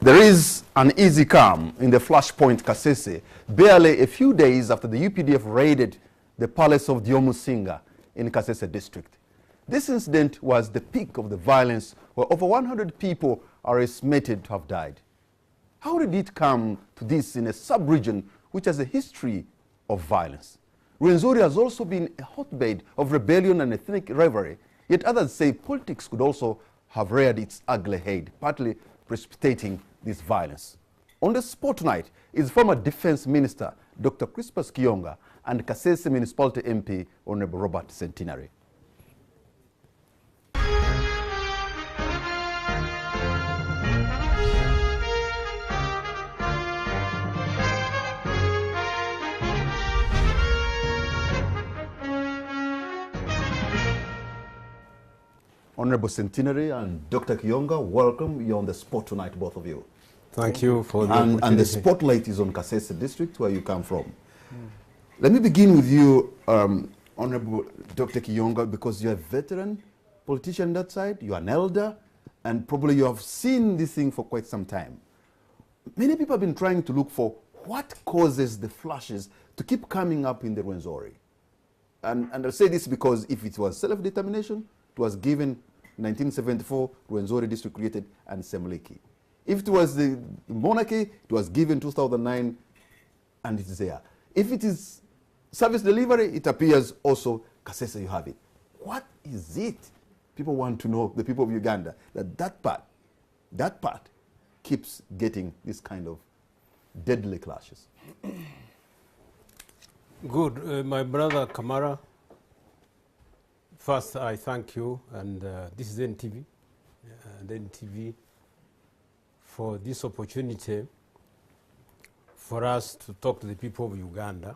There is an easy calm in the flashpoint Kasese, barely a few days after the UPDF raided the palace of Diomusinga in Kasese district. This incident was the peak of the violence, where over 100 people are estimated to have died. How did it come to this in a sub-region which has a history of violence? Rwenzori has also been a hotbed of rebellion and ethnic rivalry, yet others say politics could also have reared its ugly head, partly precipitating this violence. On the spot tonight is former Defense Minister Dr. Crispus Kionga and Kasese Municipality MP Honorable Robert Centenary. Honorable Centenary and Dr. Kionga, welcome. You're on the spot tonight, both of you. Thank you for the opportunity. And the spotlight is on Kasese district, where you come from. Let me begin with you, Honorable Dr. Kionga, because you're a veteran politician that side, you're an elder, and probably you have seen this thing for quite some time. Many people have been trying to look for what causes the flashes to keep coming up in the Rwenzori. And I'll say this because if it was self-determination, it was given 1974, Rwenzori district created, and Semliki. If it was the monarchy, it was given 2009, and it's there. If it is service delivery, it appears also Kasese, you have it. What is it? People want to know, the people of Uganda, that part keeps getting this kind of deadly clashes. Good. My brother Kamara, first I thank you, and this is NTV, and NTV for this opportunity for us to talk to the people of Uganda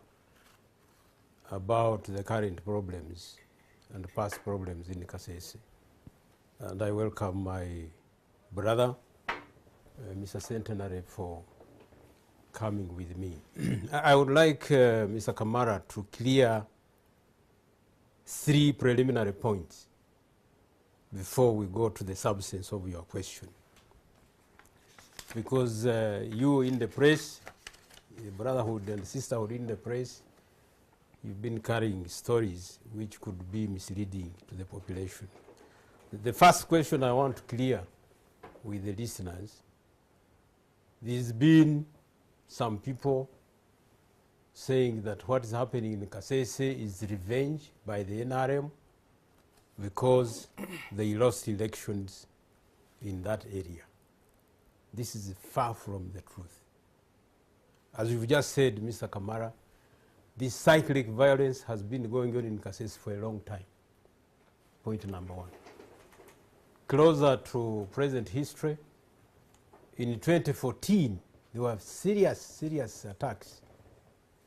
about the current problems and past problems in Kasese. And I welcome my brother, Mr. Centenary, for coming with me. I would like Mr. Kamara to clear 3 preliminary points before we go to the substance of your question. Because you in the press, the brotherhood and sisterhood in the press, you've been carrying stories which could be misleading to the population. The first question I want to clear with the listeners, there's been some people saying that what is happening in Kasese is revenge by the NRM because they lost elections in that area. This is far from the truth. As you've just said, Mr. Kamara, this cyclic violence has been going on in Kasese for a long time. Point number 1. Closer to present history, in 2014, there were serious attacks.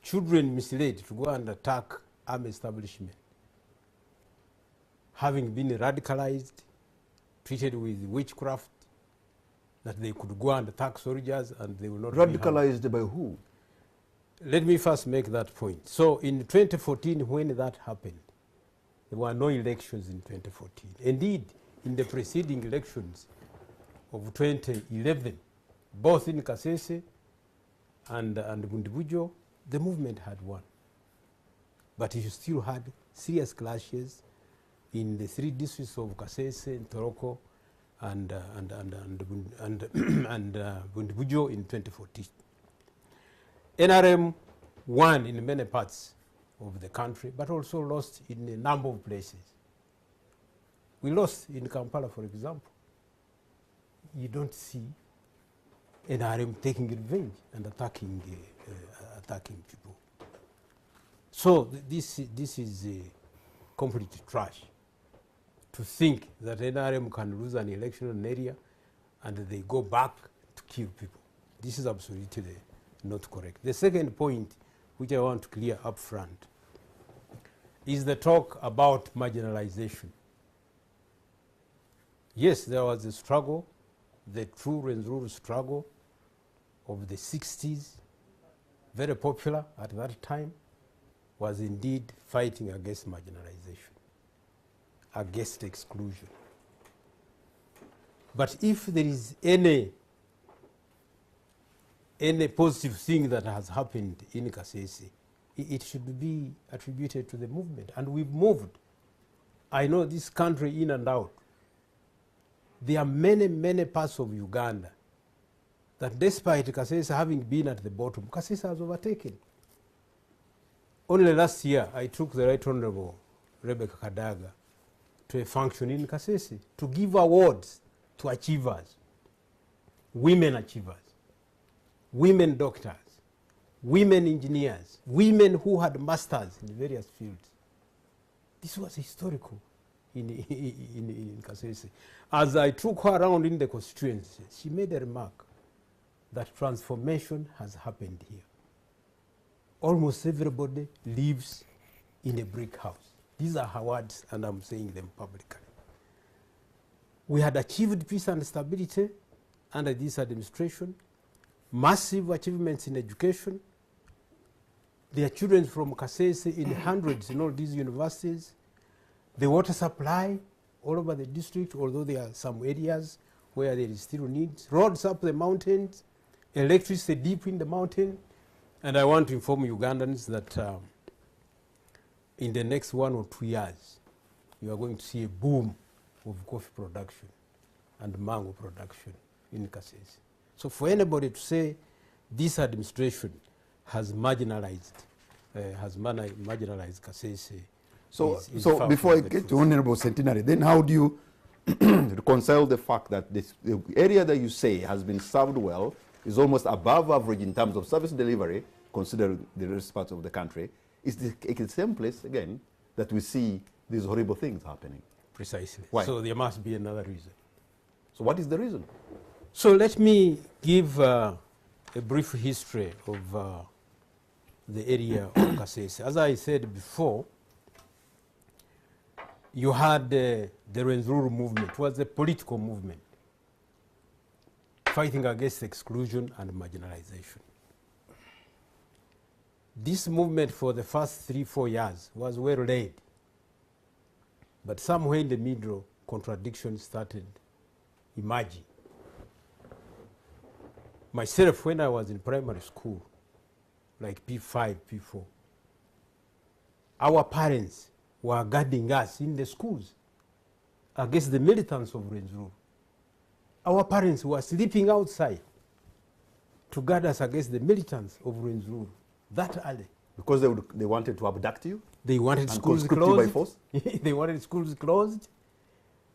Children misled to go and attack armed establishment, having been radicalized, treated with witchcraft, that they could go and attack soldiers and they will not radicalized by who? Let me first make that point. So in 2014, when that happened, there were no elections in 2014. Indeed, in the preceding elections of 2011, both in Kasese and Bundibujo, the movement had won. But you still had serious clashes in the 3 districts of Kasese, Ntoroko, and Bundibujo in 2014. NRM won in many parts of the country, but also lost in a number of places. We lost in Kampala, for example. You don't see NRM taking revenge and attacking people. So this is a complete trash to think that NRM can lose an election in an area and they go back to kill people. This is absolutely not correct. The second point, which I want to clear up front, is the talk about marginalization. Yes, there was a struggle, the true Rwenzori struggle of the 60s, very popular at that time, was indeed fighting against marginalization, against exclusion. But if there is any any positive thing that has happened in Kasese, it should be attributed to the movement. And we've moved. I know this country in and out. There are many, many parts of Uganda that despite Kasese having been at the bottom, Kasese has overtaken. Only last year, I took the Right Honorable Rebecca Kadaga to a function in Kasese to give awards to achievers, women achievers, women doctors, women engineers, women who had masters in various fields. This was historical in Kasese. As I took her around in the constituency, she made a remark that transformation has happened here. Almost everybody lives in a brick house. These are her words, and I'm saying them publicly. We had achieved peace and stability under this administration, massive achievements in education. There are children from Kasese in hundreds in all these universities. The water supply all over the district, although there are some areas where there is still needs. Roads up the mountains, electricity deep in the mountain. And I want to inform Ugandans that in the next 1 or 2 years, you are going to see a boom of coffee production and mango production in Kasese. So for anybody to say this administration has marginalized Kasese. So before I get to Honorable Centenary, then how do you reconcile the fact that the area that you say has been served well is almost above average in terms of service delivery, considering the rest parts of the country, is the same place, again, that we see these horrible things happening? Precisely. Why? So there must be another reason. So what is the reason? So let me give a brief history of the area of Kasese. As I said before, you had the Rwenzururu movement. It was a political movement fighting against exclusion and marginalization. This movement for the first 3-4 years was well led, but somewhere in the middle, contradictions started emerging. Myself, when I was in primary school, like P5, P4, our parents were guarding us in the schools against the militants of Rwenzururu. Our parents were sleeping outside to guard us against the militants of Rwenzururu that early. Because they wanted to abduct you? They wanted and schools conscript closed. you by force? They wanted schools closed.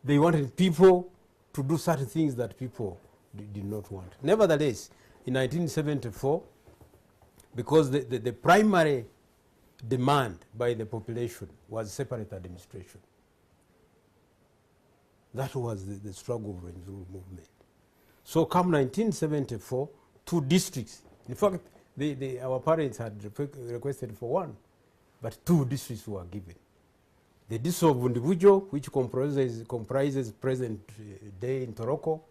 They wanted people to do certain things that people did not want. Nevertheless, in 1974, because the primary demand by the population was separate administration. That was the struggle of the Rwenzururu movement. So come 1974, 2 districts. In fact, our parents had requested for 1, but 2 districts were given. The district of Bundibujo, which comprises present day in Toroko,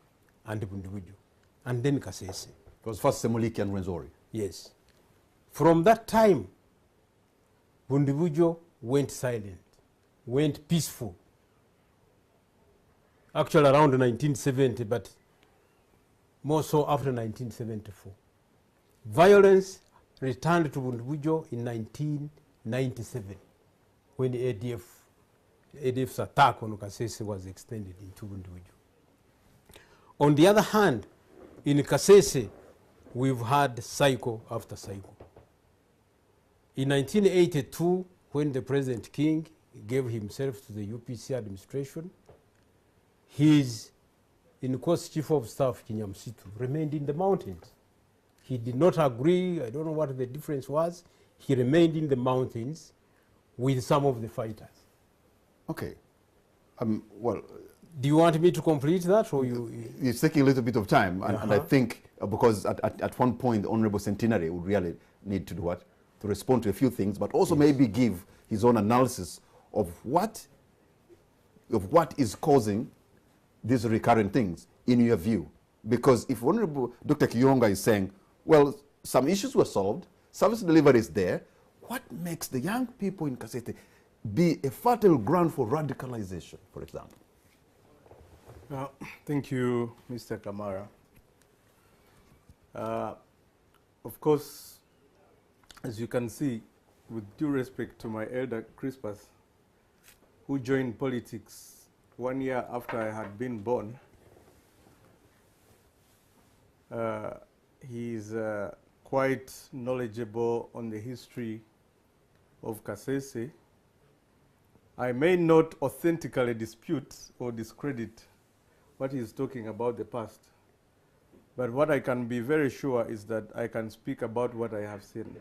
and Bundibujo, and then Kasese. It was first Semuliki and Rwenzori. Yes. From that time, Bundibujo went silent, went peaceful. Actually around 1970, but more so after 1974. Violence returned to Bundibujo in 1997, when the ADF's attack on Kasese was extended into Bundibujo. On the other hand, in Kasese, we've had cycle after cycle. In 1982, when the President King gave himself to the UPC administration, his, in course, Chief of Staff, Kinyamsitu, remained in the mountains. He did not agree, I don't know what the difference was. He remained in the mountains with some of the fighters. Okay. Well, do you want me to complete that, or it's taking a little bit of time, and I think because at one point the Honorable Centenary would really need to do what? To respond to a few things, but also maybe give his own analysis of what is causing these recurrent things in your view. Because if Honorable Dr. Kiyonga is saying, well, some issues were solved, service delivery is there, what makes the young people in Kasese be a fertile ground for radicalization, for example? Thank you, Mr. Kamara. of course, as you can see, with due respect to my elder Crispus, who joined politics 1 year after I had been born, he is quite knowledgeable on the history of Kasese. I may not authentically dispute or discredit what he is talking about the past, but what I can be very sure is that I can speak about what I have seen.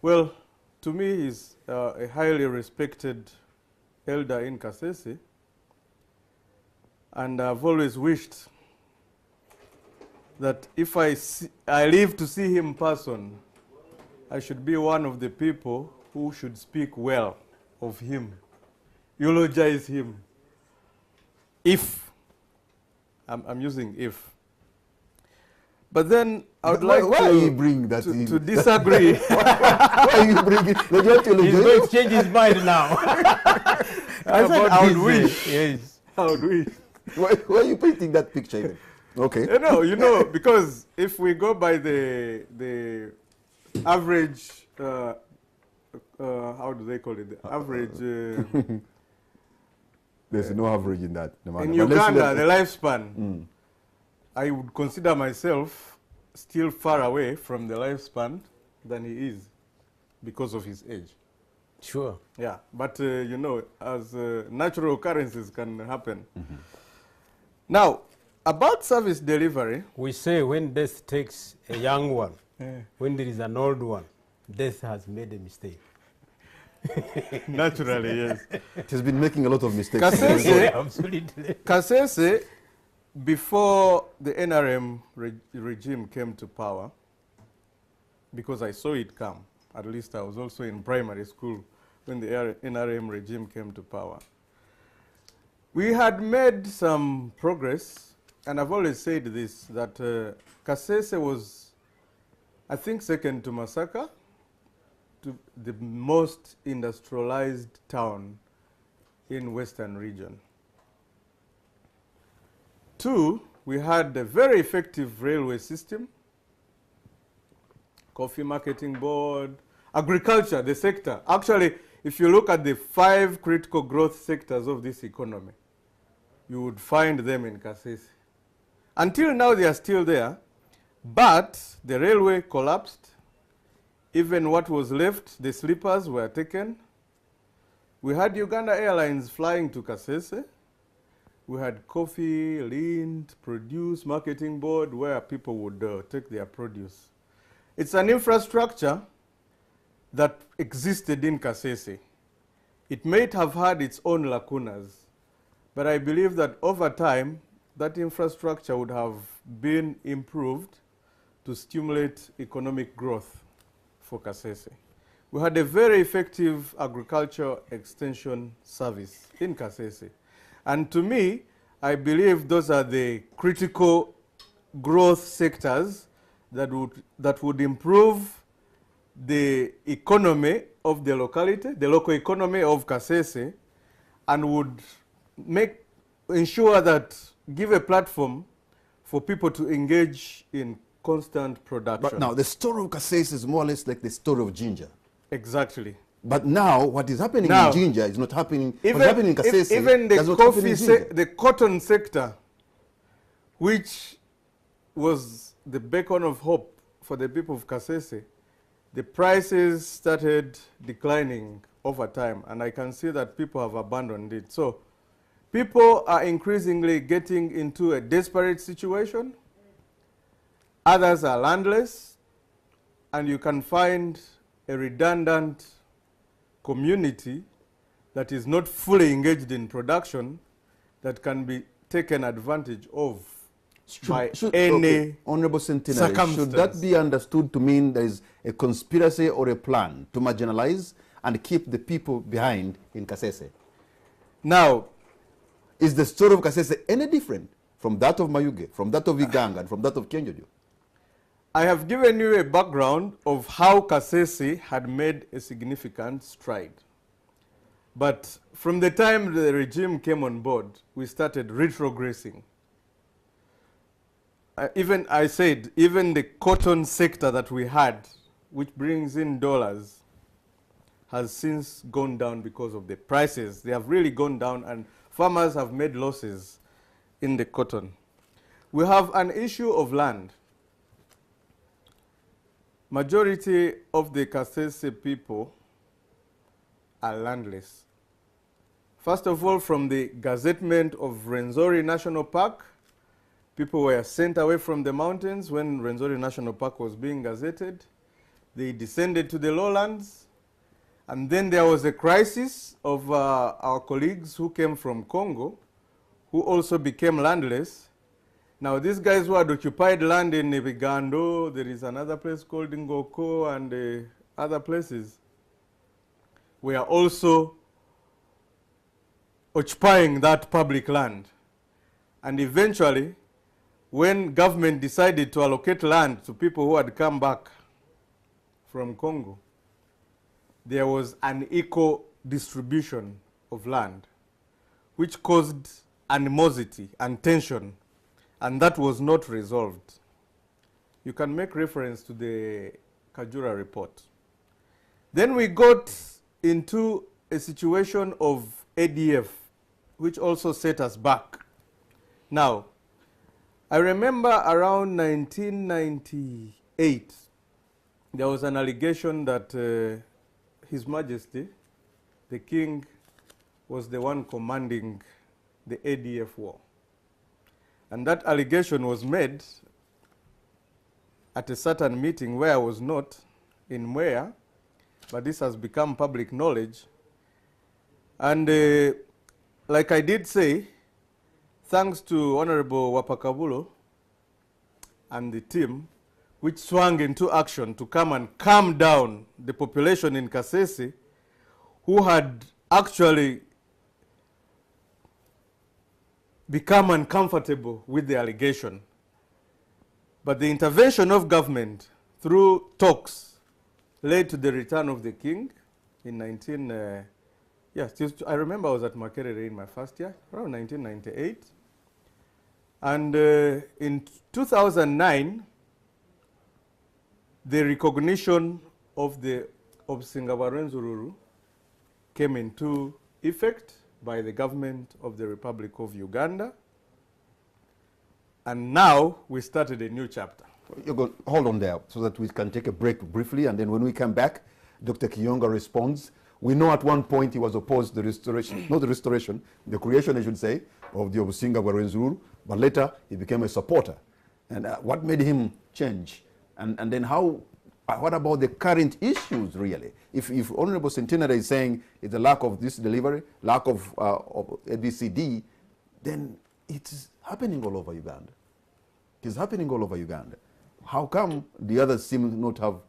Well, to me, he's a highly respected elder in Kasese, and I've always wished that if I live to see him in person, I should be one of the people who should speak well of him, eulogize him. If, I'm using if. But then I would like why are you bringing that in? to disagree. Why are you bringing it? Would you like to He's going to change his mind now. I said I would wish. Yes. I would wish. Why are you painting that picture even? Okay. You know, because if we go by the average, how do they call it? The average. There's no average in that. No In matter. But Uganda, the lifespan, I would consider myself still far away from the lifespan than he is because of his age. Sure. Yeah, but you know, as natural occurrences can happen. Now, about service delivery. We say when death takes a young one, when there is an old one, death has made a mistake. Naturally, yes. It has been making a lot of mistakes. Kasese, Absolutely. Kasese, before the NRM regime came to power, because I saw it come, at least I was also in primary school when the NRM regime came to power. We had made some progress, and I've always said this, that Kasese was, I think, second to Masaka, to the most industrialized town in Western region. 2, we had a very effective railway system, coffee marketing board, agriculture, the sector. Actually, if you look at the 5 critical growth sectors of this economy, you would find them in Kasese. Until now, they are still there, but the railway collapsed. Even what was left, the sleepers were taken. We had Uganda Airlines flying to Kasese. We had coffee, Lind, produce, marketing board, where people would take their produce. It's an infrastructure that existed in Kasese. It may have had its own lacunas, but I believe that over time, that infrastructure would have been improved to stimulate economic growth for Kasese. We had a very effective agriculture extension service in Kasese. And to me, I believe those are the critical growth sectors that would improve the economy of the locality, the local economy of Kasese, and would ensure that, give a platform for people to engage in constant production. But now, the story of Kasese is more or less like the story of Ginger. Exactly. But now, what is happening in Ginger is not happening. What's happening in Kasese, even the that's not happening in Ginger. the cotton sector, which was the beacon of hope for the people of Kasese, the prices started declining over time, and I can see that people have abandoned it. So people are increasingly getting into a desperate situation. Others are landless, and you can find a redundant community that is not fully engaged in production that can be taken advantage of by any Honorable Centenary, circumstance. should that be understood to mean there is a conspiracy or a plan to marginalize and keep the people behind in Kasese? Now, is the story of Kasese any different from that of Mayuge, from that of Iganga, and from that of Kyenjojo? I have given you a background of how Kasese had made a significant stride. But from the time the regime came on board, we started retrogressing. even I said, even the cotton sector that we had, which brings in dollars, has since gone down because of the prices. They have really gone down, and farmers have made losses in the cotton. We have an issue of land. Majority of the Kasese people are landless. First of all, from the gazettement of Rwenzori National Park, people were sent away from the mountains when Rwenzori National Park was being gazetted. They descended to the lowlands. And then there was a crisis of our colleagues who came from Congo, who also became landless. Now, these guys who had occupied land in Bigando, there is another place called Ngoko, and other places, were also occupying that public land. And eventually, when government decided to allocate land to people who had come back from Congo, there was an equal distribution of land, which caused animosity and tension, and that was not resolved. You can make reference to the Kajura report. Then we got into a situation of ADF, which also set us back. Now, I remember around 1998, there was an allegation that His Majesty, the King, was the one commanding the ADF war. And that allegation was made at a certain meeting where I was not, in Mwea, but this has become public knowledge. And like I did say, thanks to Honorable Wapakabulo and the team, which swung into action to come and calm down the population in Kasese, who had actually become uncomfortable with the allegation. But the intervention of government through talks led to the return of the king in I remember I was at Makerere in my first year, around 1998. And in 2009, the recognition of the Obusingabo Rwenzururu came into effect by the government of the Republic of Uganda. And now we started a new chapter. Hold on there so that we can take a break briefly, and then when we come back, Dr. Kiyonga responds. We know at one point he was opposed to the restoration, not the restoration, the creation, I should say, of the Obusingabo Rwenzururu, but later he became a supporter. And what made him change? And then what about the current issues, really? If Honorable Centenary is saying it's a lack of this delivery, lack of ABCD, then it's happening all over Uganda. It's happening all over Uganda. How come the others seem not to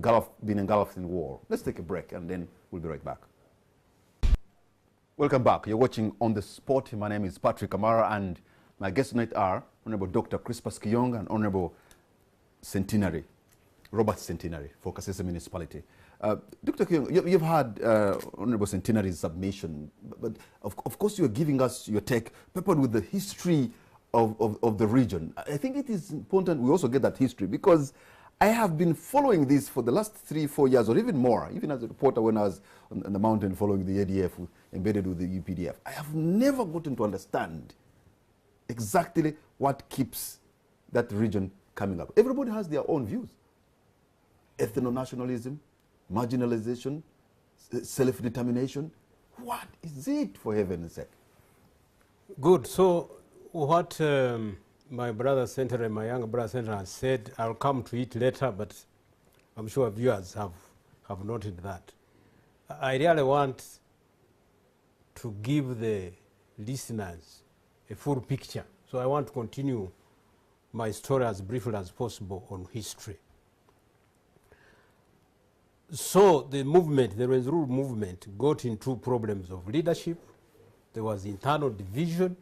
have been engulfed in war? Let's take a break and then we'll be right back. Welcome back. You're watching On the Spot. My name is Patrick Amara, and my guests tonight are Honorable Dr. Crispus Kiyonga and Honorable Centenary, Robert Centenary for Kasese Municipality. Dr. Kiyonga, you've had Honorable Centenary's submission, but of course you're giving us your take, peppered with the history of the region. I think it is important we also get that history, because I have been following this for the last 3-4 years, or even more, even as a reporter when I was on the mountain following the ADF embedded with the UPDF. I have never gotten to understand exactly what keeps that region coming up. Everybody has their own views. Ethno-nationalism, marginalization, self-determination. What is it, for heaven's sake? Good. So what my brother Centenary, my younger brother Centenary has said, I'll come to it later, but I'm sure viewers have noted that. I really want to give the listeners a full picture. So I want to continue my story as briefly as possible on history. So the movement, the Rwenzururu movement, got into problems of leadership. There was internal division.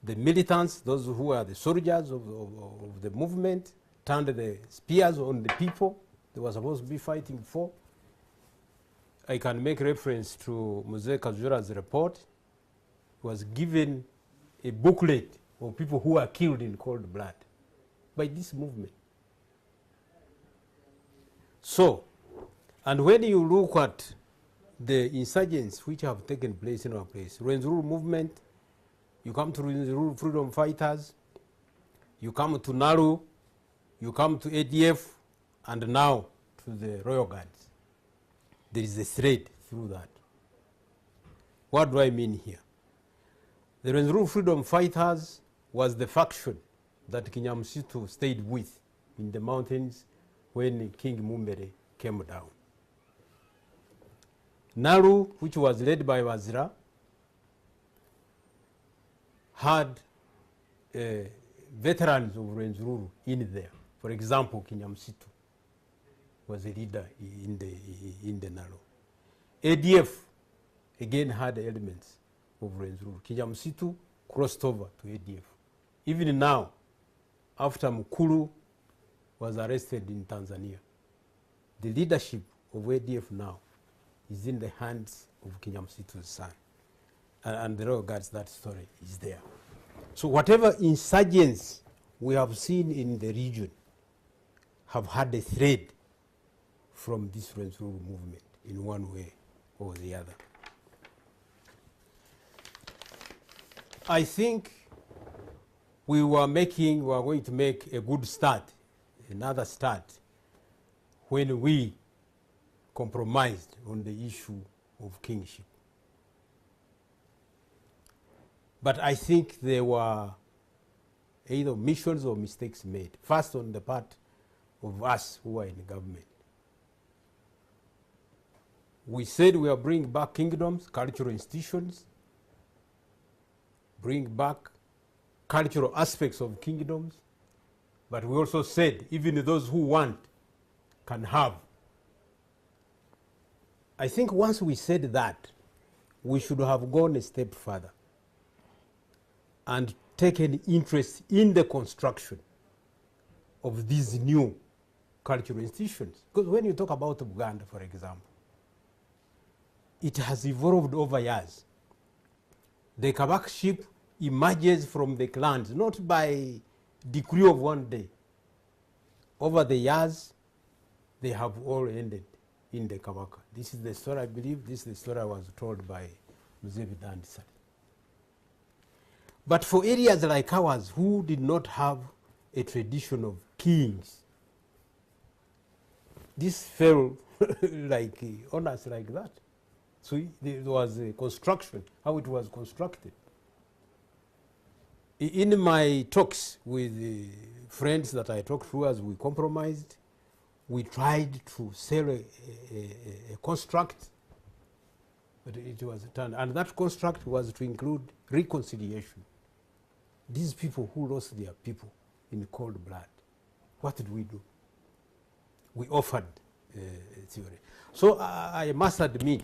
The militants, those who were the soldiers of the movement, turned the spears on the people they were supposed to be fighting for. I can make reference to Mzee Kajura's report. He was given a booklet of people who were killed in cold blood. by this movement. So, and when you look at the insurgents which have taken place in our place, Rwenzururu movement, you come to Rwenzururu freedom fighters, you come to Naru, you come to ADF, and now to the Royal Guards. There is a thread through that. What do I mean here? The Rwenzururu freedom fighters was the faction that Kinyamsitu stayed with in the mountains when King Mumbere came down. Naru, which was led by Wazira, had veterans of Rwenzururu in there. For example, Kinyamsitu was a leader in the Naru. ADF again had elements of Rwenzururu. Kinyamsitu crossed over to ADF. Even now, after Mukulu was arrested in Tanzania, the leadership of ADF now is in the hands of Kinyamsitu's son. And the Royal Guards, that story is there. So whatever insurgents we have seen in the region have had a thread from this Rwenzururu movement in one way or the other. I think we were going to make a good start, another start, when we compromised on the issue of kingship. But I think there were either omissions or mistakes made, first on the part of us who were in the government. We said we are bringing back kingdoms, cultural institutions, bring back cultural aspects of kingdoms, but we also said even those who want can have. I think once we said that, we should have gone a step further and taken interest in the construction of these new cultural institutions. Because when you talk about Buganda, for example, it has evolved over years. The Kabakship emerges from the clans, not by decree of one day. Over the years, they have all ended in the Kabaka. This is the story, I believe, this is the story I was told by Muzevi Dandisari. But for areas like ours who did not have a tradition of kings, this fell like on us like that. So there was a construction, how it was constructed. In my talks with friends that I talked to as we compromised, we tried to sell a construct, but it was turned. And that construct was to include reconciliation. These people who lost their people in cold blood, what did we do? We offered a theory. So I must admit,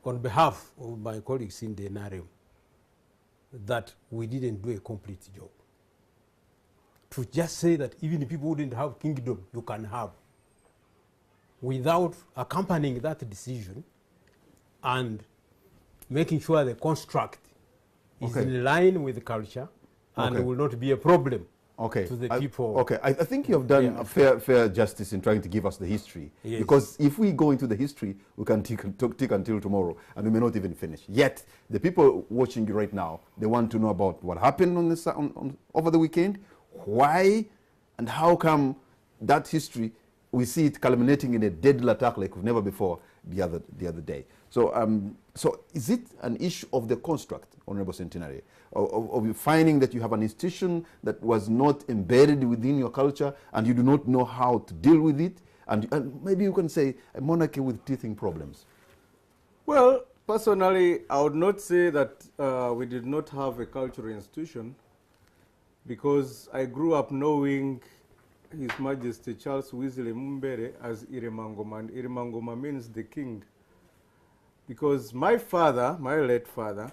on behalf of my colleagues in the NRM, that we didn't do a complete job. To just say that even people who didn't have kingdom, you can have, without accompanying that decision and making sure the construct is in line with the culture and will not be a problem to the people. I think you have done a fair justice in trying to give us the history. Yes. Because if we go into the history, we can take until tomorrow, and we may not even finish. Yet, the people watching you right now, they want to know about what happened on over the weekend, why, and how come that history, we see it culminating in a deadly attack like never before the other day. So, so is it an issue of the construct, Honorable Centenary, of you finding that you have an institution that was not embedded within your culture and you do not know how to deal with it? And maybe you can say a monarchy with teething problems. Well, personally, I would not say that we did not have a cultural institution, because I grew up knowing His Majesty Charles Wesley Mumbere as Iremangoma, and Iremangoma means the king. Because my father, my late father,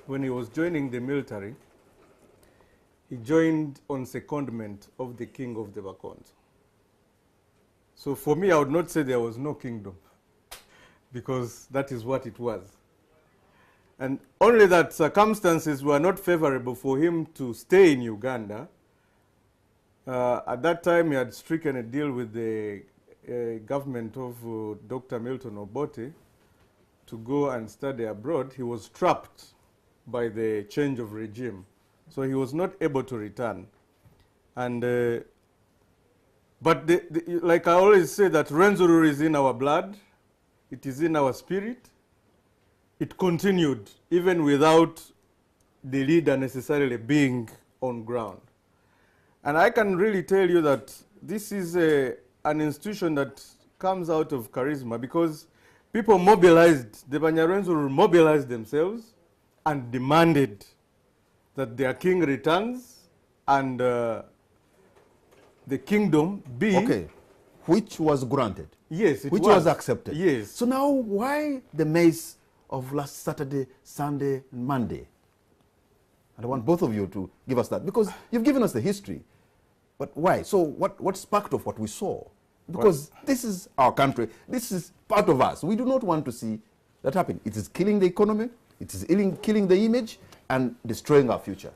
when he was joining the military, he joined on secondment of the king of the Bakons. So for me, I would not say there was no kingdom, because that is what it was. And only that circumstances were not favorable for him to stay in Uganda, At that time, he had stricken a deal with the government of Dr. Milton Obote to go and study abroad. He was trapped by the change of regime, so he was not able to return. And but like I always say, that Rwenzururu is in our blood, it is in our spirit. It continued even without the leader necessarily being on ground. And I can really tell you that this is an institution that comes out of charisma, because people mobilized, the Banyarwenzururu mobilized themselves and demanded that their king returns and the kingdom be... Okay, which was granted? Yes, it which was. was accepted? Yes. So now why the mess of last Saturday, Sunday, and Monday? And I want both of you to give us that, because you've given us the history. But why? So what sparked off what we saw? Because this is our country. This is part of us. We do not want to see that happen. It is killing the economy. It is killing the image and destroying our future.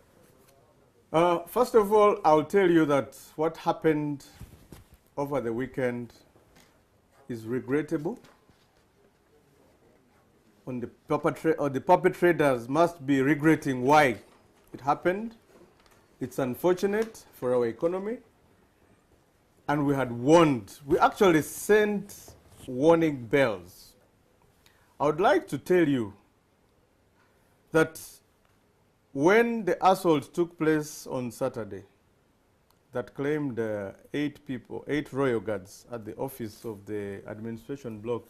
First of all, I'll tell you that what happened over the weekend is regrettable. The perpetrators must be regretting why it happened. It's unfortunate for our economy. And we had warned. We actually sent warning bells. I would like to tell you that when the assault took place on Saturday, that claimed 8 royal guards at the office of the administration block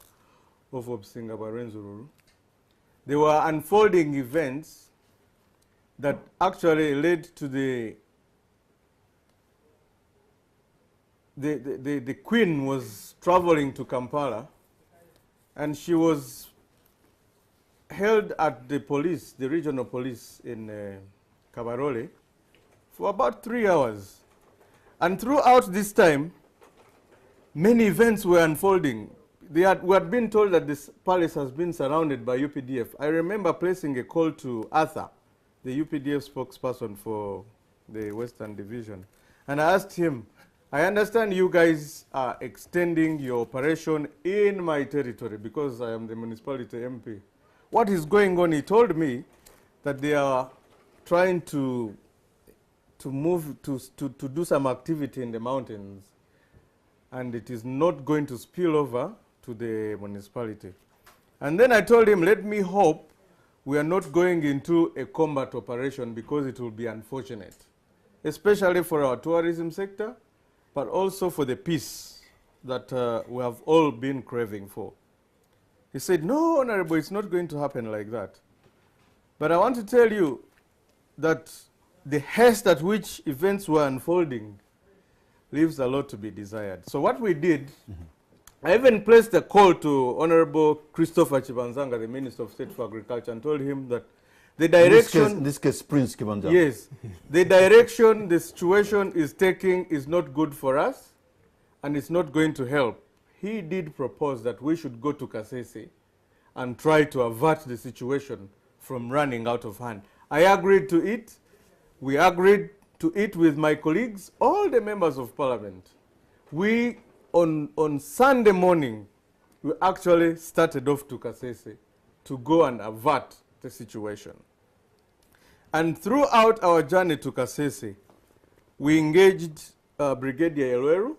of Obsinga Rwenzururu, there were unfolding events that actually led to the Queen was traveling to Kampala, and she was held at the police, the regional police in Kabarole, for about 3 hours. And throughout this time, many events were unfolding. We had been told that this palace has been surrounded by UPDF. I remember placing a call to Arthur, the UPDF spokesperson for the Western Division. And I asked him, I understand you guys are extending your operation in my territory because I am the municipality MP. What is going on? He told me that they are trying to do some activity in the mountains, and it is not going to spill over to the municipality. And then I told him, let me hope we are not going into a combat operation, because it will be unfortunate, especially for our tourism sector, but also for the peace that we have all been craving for. He said, no, Honorable, it's not going to happen like that. But I want to tell you that the haste at which events were unfolding leaves a lot to be desired. So what we did, I even placed a call to Honorable Christopher Chibanzanga, the Minister of State for Agriculture, and told him that the direction... In this case, Prince Chibanzanga. Yes. The direction the situation is taking is not good for us, and it's not going to help. He did propose that we should go to Kasese and try to avert the situation from running out of hand. I agreed to it. We agreed to it with my colleagues, all the members of parliament. We, on Sunday morning, we actually started off to Kasese to go and avert the situation. And throughout our journey to Kasese, we engaged Brigadier Elweru,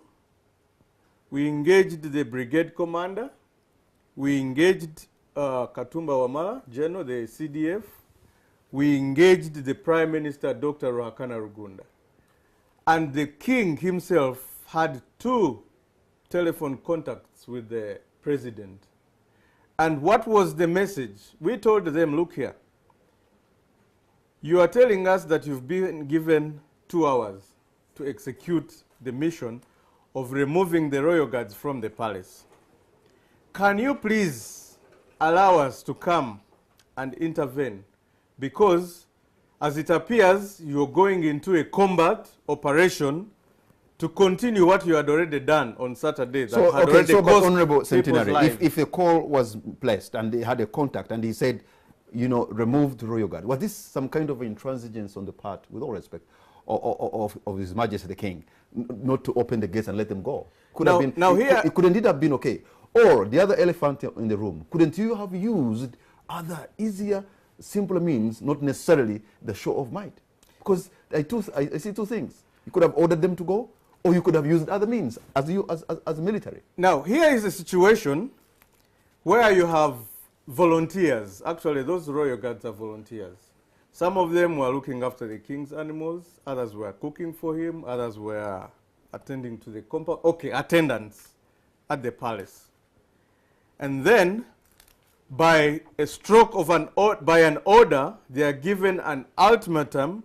we engaged the brigade commander, we engaged Katumba Wamala, General, the CDF, we engaged the Prime Minister, Dr. Ruhakana Rugunda. And the king himself had 2 telephone contacts with the president. And what was the message? We told them, look here, you are telling us that you've been given 2 hours to execute the mission of removing the royal guards from the palace. Can you please allow us to come and intervene? Because, as it appears, you're going into a combat operation to continue what you had already done on Saturday. That had already but cost Honorable people's Centenary, lives. if a call was placed and they had a contact and he said, you know, remove the royal guard, was this some kind of intransigence on the part, with all respect, of His Majesty the King, not to open the gates and let them go. Could Now- have been, now here- it could indeed have been okay. Or the other elephant in the room, couldn't you have used other easier, simpler means, not necessarily the show of might? Because I see two things. You could have ordered them to go, or you could have used other means as military. Now, here is a situation where you have volunteers. Actually, those royal guards are volunteers. Some of them were looking after the king's animals, others were cooking for him, others were attending to the compound. Okay, attendants at the palace. And then, by a stroke of by an order, they are given an ultimatum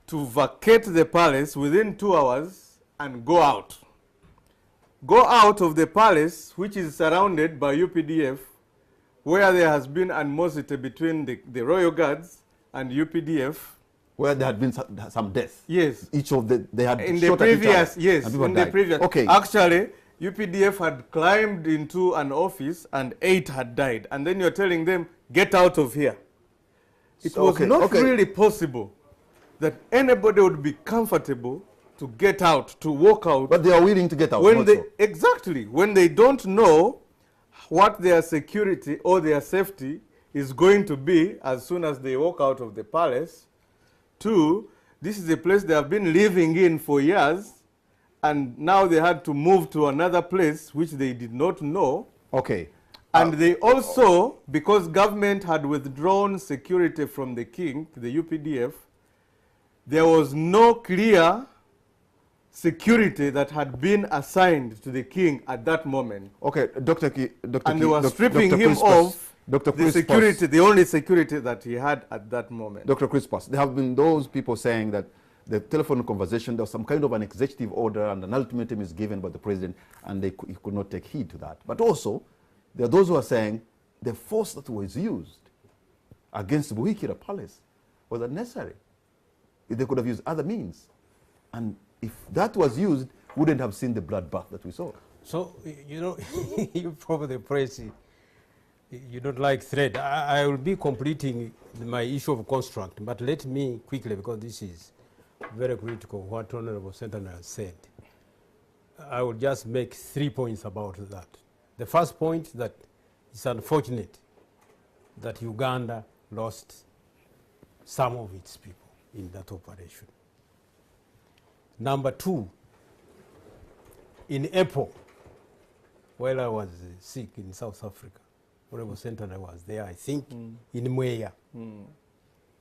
to vacate the palace within 2 hours and go out. Go out of the palace, which is surrounded by UPDF, where there has been animosity between the royal guards and UPDF. Where there had been some deaths. Yes. Each of they had In the shot at each previous, other, yes, and people in the died. previous. Okay. Actually, UPDF had climbed into an office and 8 had died. And then you're telling them, get out of here. It So, was okay, not okay. really possible that anybody would be comfortable to get out, to walk out. But they are willing to get out. when not they so. exactly when they don't know what their security or their safety is going to be as soon as they walk out of the palace. 2, this is a place they have been living in for years, and now they had to move to another place which they did not know. Okay. And they also, because government had withdrawn security from the king, the UPDF, there was no clear security that had been assigned to the king at that moment. Okay, Dr. And they were stripping him of the security, the only security that he had at that moment. Dr. Crispus, there have been those people saying that the telephone conversation, there was some kind of an executive order and an ultimatum is given by the president, and he could not take heed to that. But also, there are those who are saying the force that was used against Buhikira Palace was unnecessary. They could have used other means. And if that was used, we wouldn't have seen the bloodbath that we saw. So, you know, you probably praise, you don't like thread. I will be completing my issue of construct, but let me quickly, because this is very critical, what Honorable Sentinel said. I will just make 3 points about that. The first point, that it's unfortunate that Uganda lost some of its people in that operation. Number 2, in April, while I was sick in South Africa, Honorable Sentinel was there, I think, in Mweya.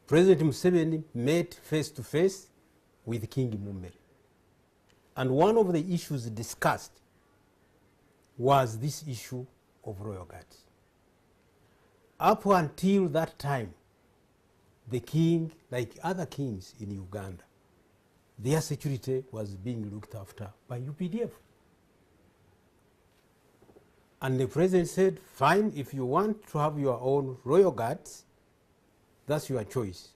President Museveni met face-to-face with King Mumere. And one of the issues discussed was this issue of royal guards. Up until that time, the king, like other kings in Uganda, their security was being looked after by UPDF. And the president said, fine, if you want to have your own royal guards, that's your choice.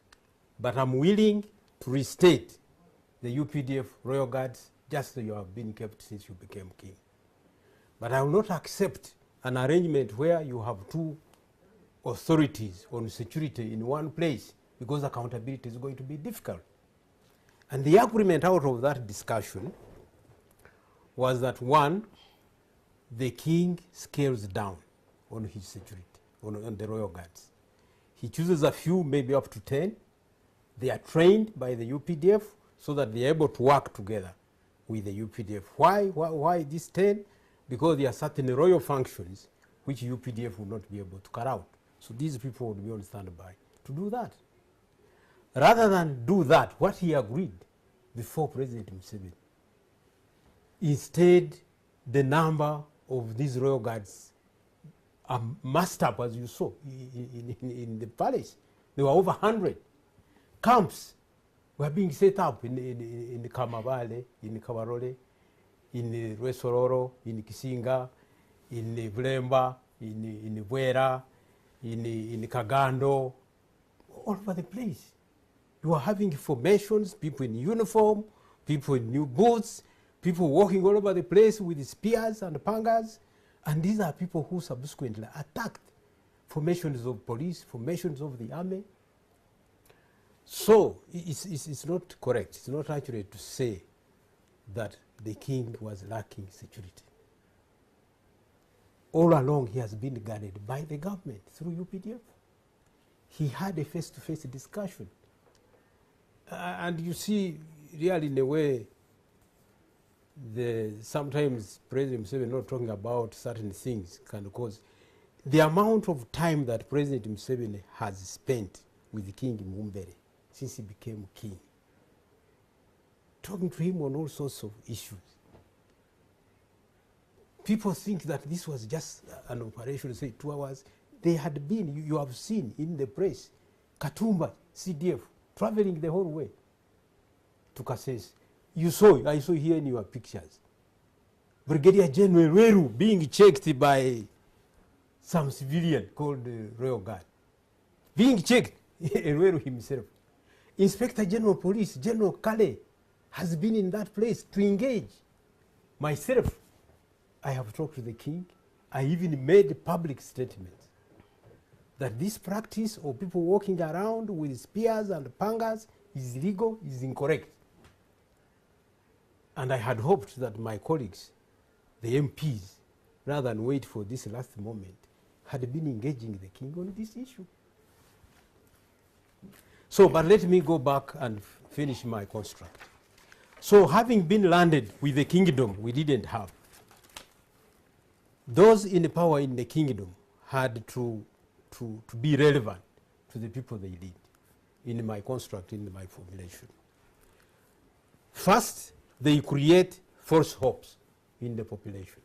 But I'm willing to restate the UPDF royal guards just as you have been kept since you became king. But I will not accept an arrangement where you have 2 authorities on security in one place, because accountability is going to be difficult. And the agreement out of that discussion was that, 1, the king scales down on his security, on the royal guards. He chooses a few, maybe up to 10. They are trained by the UPDF so that they are able to work together with the UPDF. Why this 10? Because there are certain royal functions which UPDF will not be able to carry out. So these people would be on standby to do that. Rather than do that, what he agreed before President Museveni, instead the number of these royal guards are massed up, as you saw in the palace. There were over 100. Camps were being set up in Kamabale, in Kabarole, in Rwesororo, in Kisinga, in Bulemba, in Bwera, in Kagando, all over the place. You are having formations, people in uniform, people in new boots, people walking all over the place with spears and pangas, and these are people who subsequently attacked formations of police, formations of the army. So it's not correct, it's not accurate to say that the king was lacking security. All along he has been guarded by the government through UPDF. He had a face-to-face discussion. And you see, really in a way, sometimes President Museveni not talking about certain things can cause the amount of time that President Museveni has spent with King Mumbere since he became king, talking to him on all sorts of issues. People think that this was just an operation, say 2 hours. They had been, you have seen in the press, Katumba, CDF, traveling the whole way to Kasese. I saw here in your pictures. Brigadier General Weru being checked by some civilian called the Royal Guard. Being checked, Weru himself. Inspector General Police, General Kale, has been in that place to engage. Myself, I have talked to the king. I even made public statements that this practice of people walking around with spears and pangas is illegal, is incorrect. And I had hoped that my colleagues, the MPs, rather than wait for this last moment, had been engaging the king on this issue. So, but let me go back and finish my construct. So, having been landed with the kingdom we didn't have, those in power in the kingdom had to be relevant to the people they lead, in my construct, in my formulation. First, they create false hopes in the population.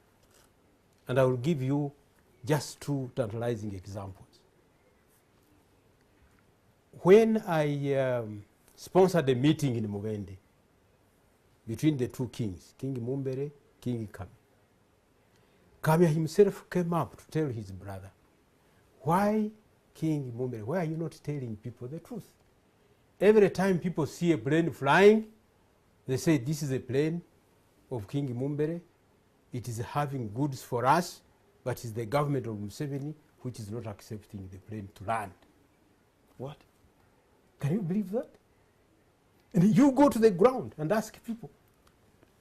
And I will give you just 2 tantalizing examples. When I sponsored a meeting in Mubende between the 2 kings, King Mumbere, King Kamya, Kamya himself came up to tell his brother, why, King Mumbere, why are you not telling people the truth? Every time people see a plane flying, they say this is a plane of King Mumbere, it is having goods for us, but it's the government of Museveni which is not accepting the plane to land. What? Can you believe that? And you go to the ground and ask people.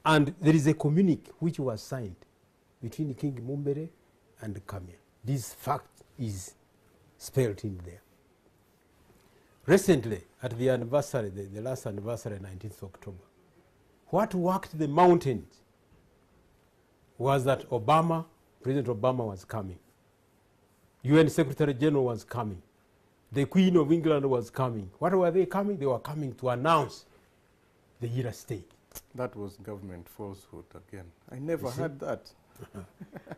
And there is a communique which was signed between King Mumbere and Kamya. This fact is spelled in there. Recently, at the anniversary, the last anniversary, 19th October, what worked the mountains was that President Obama was coming. UN Secretary General was coming. The Queen of England was coming. What were they coming? They were coming to announce the Ira state. That was government falsehood again. I never heard that.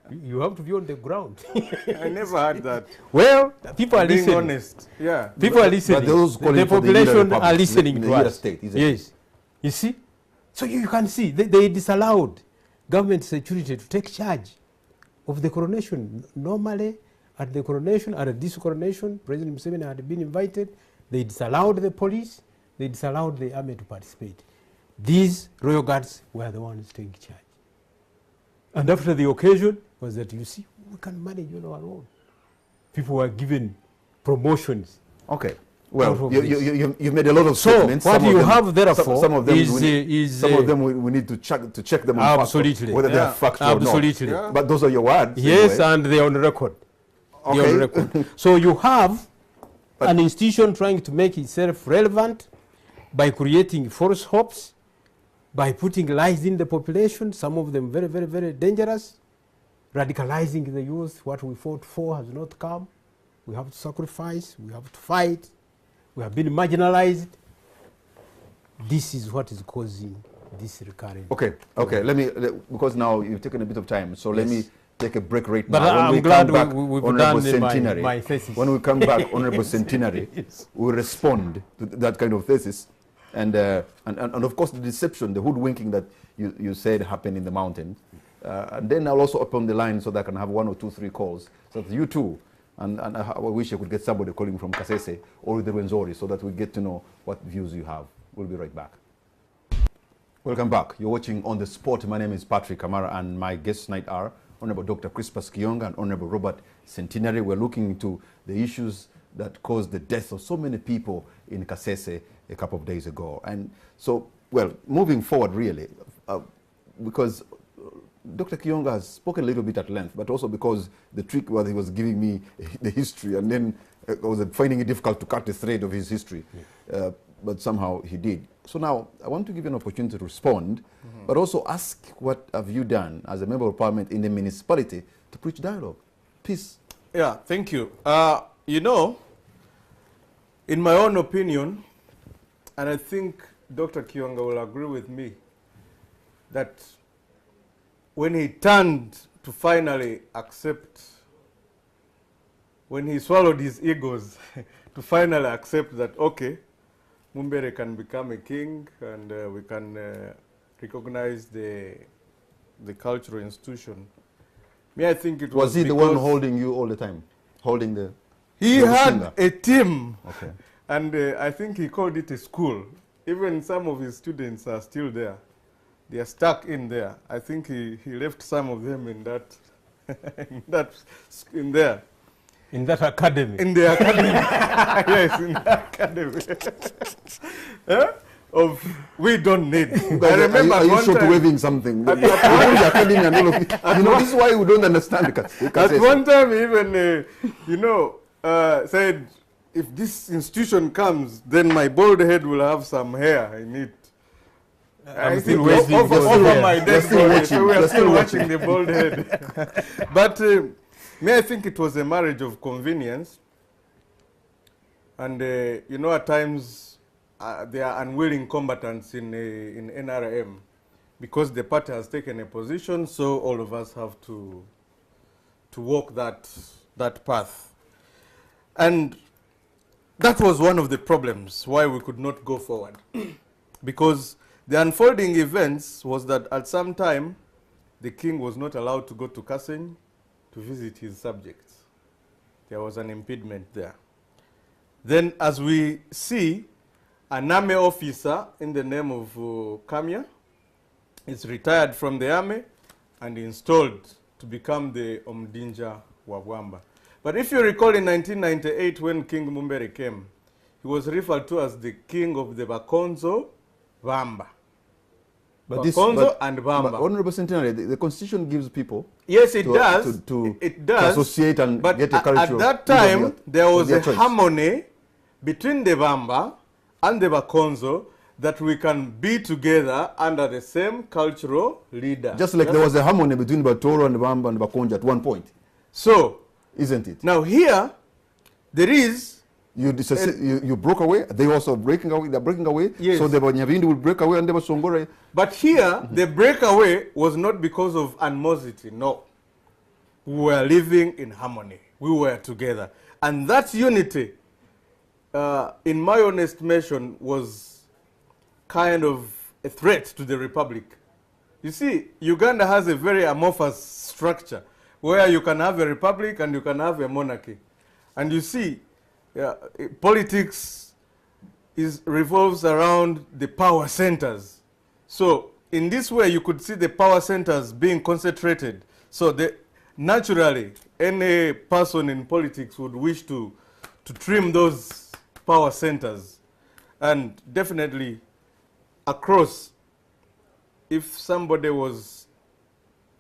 You have to be on the ground. I never heard that. Well, people are listening. Being honest, yeah. People are listening. But those the population are listening the to us. State, yes. You see? So you can see, they disallowed government security to take charge of the coronation. Normally, at the coronation, at this coronation, President Museveni had been invited. They disallowed the police. They disallowed the army to participate. These royal guards were the ones taking charge. And after the occasion was that, you see, we can manage on our own. People were given promotions. Okay. Well, you made a lot of statements. So what you have therefore some of them we need to check them on absolutely whether they are factual or not. Absolutely. Yeah. But those are your words. Yes, anyway. and they are on record. Okay. They are on record. So you have an institution trying to make itself relevant by creating false hopes, by putting lies in the population, some of them very, very, very dangerous, radicalizing the youth. What we fought for has not come. We have to sacrifice, we have to fight. We have been marginalized. This is what is causing this recurring. Okay, because now you've taken a bit of time, so let me take a break right now. But I'm glad we've done my thesis. When we come back, Honorable Centenary, we'll respond to that kind of thesis. And of course, the deception, the hoodwinking that you said happened in the mountain. And then I'll also open the line so that I can have 1 or 2, 3 calls, so that you too. And I wish I could get somebody calling from Kasese or the Rwenzori so that we get to know what views you have. We'll be right back. Welcome back. You're watching On the Spot. My name is Patrick Kamara, and my guests tonight are Honorable Dr. Crispus Kionga and Honorable Robert Centenary. We're looking into the issues that caused the death of so many people in Kasese a couple of days ago. And so, well, moving forward really, because Dr. Kiyonga has spoken a little bit at length, but also because the trick was he was giving me the history, and then I was finding it difficult to cut the thread of his history, but somehow he did. So now I want to give you an opportunity to respond, but also ask what have you done as a member of parliament in the municipality to preach dialogue, peace. Yeah, thank you. You know, in my own opinion, and I think Dr. Kiyonga will agree with me, that when he turned to finally accept, when he swallowed his egos, to finally accept that, okay, Mumbere can become a king and we can recognize the cultural institution. I think it was he the one holding you all the time? Holding the... He had a team. Okay. And I think he called it a school. Even some of his students are still there. They are stuck in there. I think he left some of them in that, in there. In that academy. In the academy. Yes, in the academy. Of we don't need. I remember are you short waving something? You know, this is why we don't understand. At one time, even you know, said, if this institution comes, then my bald head will have some hair in it. I think over my dead body, so we are still watching the bald head. But I think it was a marriage of convenience. And you know, at times there are unwilling combatants in NRM because the party has taken a position, so all of us have to walk that path. And that was one of the problems why we could not go forward. Because the unfolding events was that at some time, the king was not allowed to go to Kasenyi to visit his subjects. There was an impediment there. Then, as we see, an army officer in the name of Kamya is retired from the army and installed to become the Omdinja wa Bwamba. But if you recall, in 1998, when King Mumbere came, he was referred to as the king of the Bakonzo Bamba. Bakonzo and Bamba. But Honorable Centenary, the Constitution gives people... Yes, it does. It does. To associate and but get a culture. At that time, there was a harmony between the Bamba and the Bakonzo that we can be together under the same cultural leader. Just like there was a harmony between Batoro and Bamba and Bakonja at one point. So, isn't it? Now here, there is... You broke away. They also breaking away. They're breaking away. Yes. So the Banyavindi will break away and the Basongora. But here, the breakaway was not because of animosity. No. We were living in harmony. We were together. And that unity, in my own estimation, was kind of a threat to the republic. You see, Uganda has a very amorphous structure where you can have a republic and you can have a monarchy. And you see, politics revolves around the power centers. So in this way, you could see the power centers being concentrated. So naturally, any person in politics would wish to trim those power centers. And definitely, across, if somebody was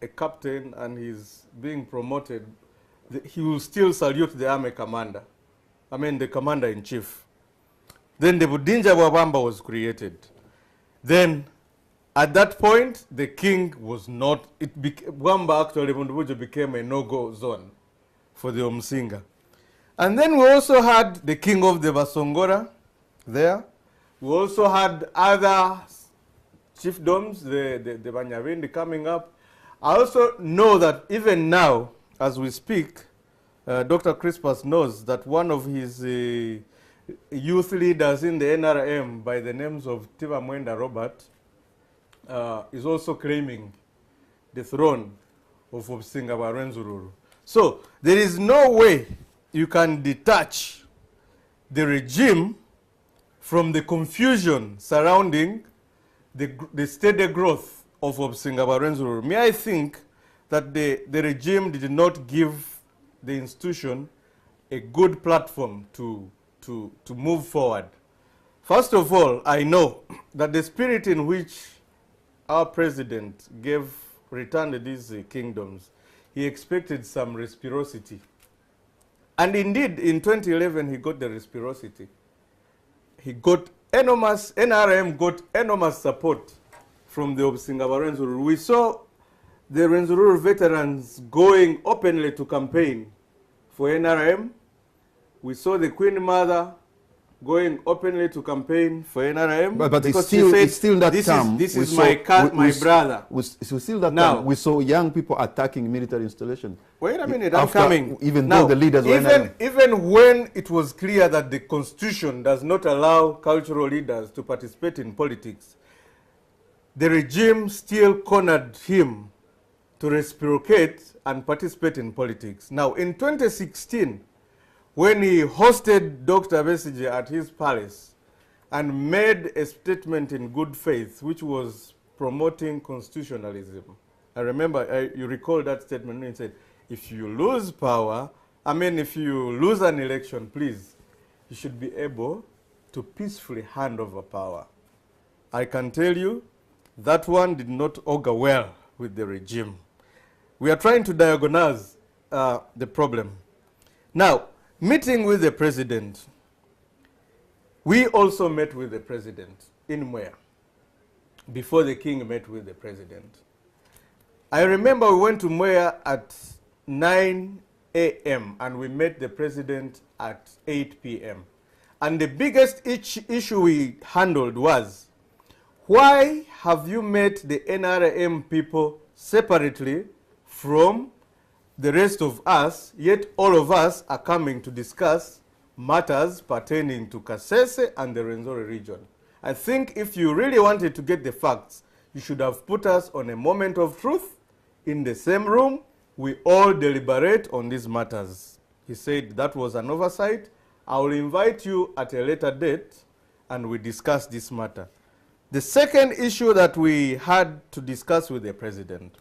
a captain and he's being promoted, he will still salute the army commander. I mean, the commander-in-chief. Then the Budinja wa Bamba was created. Then, at that point, the king was not, Bwamba actually, Bundubujo became a no-go zone for the Omsinga. And then we also had the king of the Basongora there. We also had other chiefdoms, the Banyavindi coming up. I also know that even now, as we speak, Dr. Crispus knows that one of his youth leaders in the NRM by the names of Tiva Mwenda Robert is also claiming the throne of Obsinga Barwenzururu. So there is no way you can detach the regime from the confusion surrounding the steady growth of Obsinga Barwenzururu. I think that the regime did not give the institution a good platform to move forward. First of all, I know that the spirit in which our president returned these kingdoms, he expected some reciprocity. And indeed, in 2011, he got the reciprocity. He got enormous, NRM got enormous support from the Obsingaba Rwenzururu. We saw the Rwenzururu veterans going openly to campaign for NRM. We saw the Queen Mother going openly to campaign for NRM. But it's still that term. This is my brother. Still that now, term. We saw young people attacking military installations. Wait a minute, I'm coming. Even now, though the leaders were NRM. Even when it was clear that the constitution does not allow cultural leaders to participate in politics, the regime still cornered him to reciprocate and participate in politics. Now, in 2016, when he hosted Dr. Besigye at his palace and made a statement in good faith, which was promoting constitutionalism. I remember, you recall that statement when he said, if you lose power, if you lose an election, please, you should be able to peacefully hand over power. I can tell you that one did not augur well with the regime. We are trying to diagnose the problem. Now, meeting with the president, we also met with the president in Mwea before the king met with the president. I remember we went to Mwea at 9 a.m. and we met the president at 8 p.m. And the biggest issue we handled was, why have you met the NRM people separately from the rest of us, yet all of us are coming to discuss matters pertaining to Kasese and the Rwenzori region? I think if you really wanted to get the facts, you should have put us on a moment of truth in the same room. We all deliberate on these matters. He said that was an oversight. I will invite you at a later date and we discuss this matter. The second issue that we had to discuss with the president,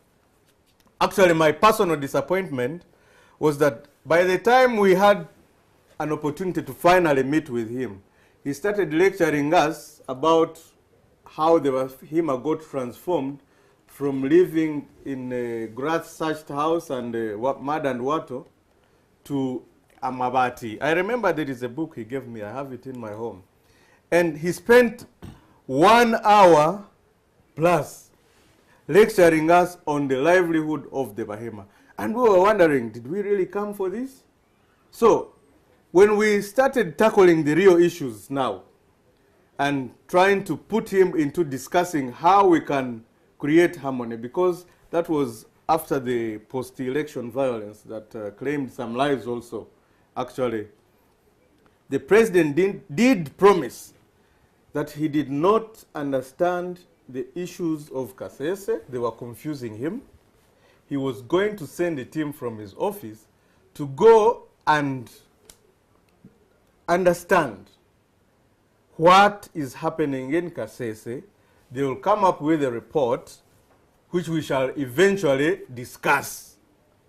actually, my personal disappointment was that by the time we had an opportunity to finally meet with him, he started lecturing us about how the Bahima got transformed from living in a grass-thatched house and mud and water to a mabati. I remember there is a book he gave me. I have it in my home. And he spent 1 hour plus lecturing us on the livelihood of the Bahima. And we were wondering, did we really come for this? So, when we started tackling the real issues now and trying to put him into discussing how we can create harmony, because that was after the post-election violence that claimed some lives also, actually, the president did promise that he did not understand the issues of Kasese. They were confusing him. He was going to send a team from his office to go and understand what is happening in Kasese. They will come up with a report which we shall eventually discuss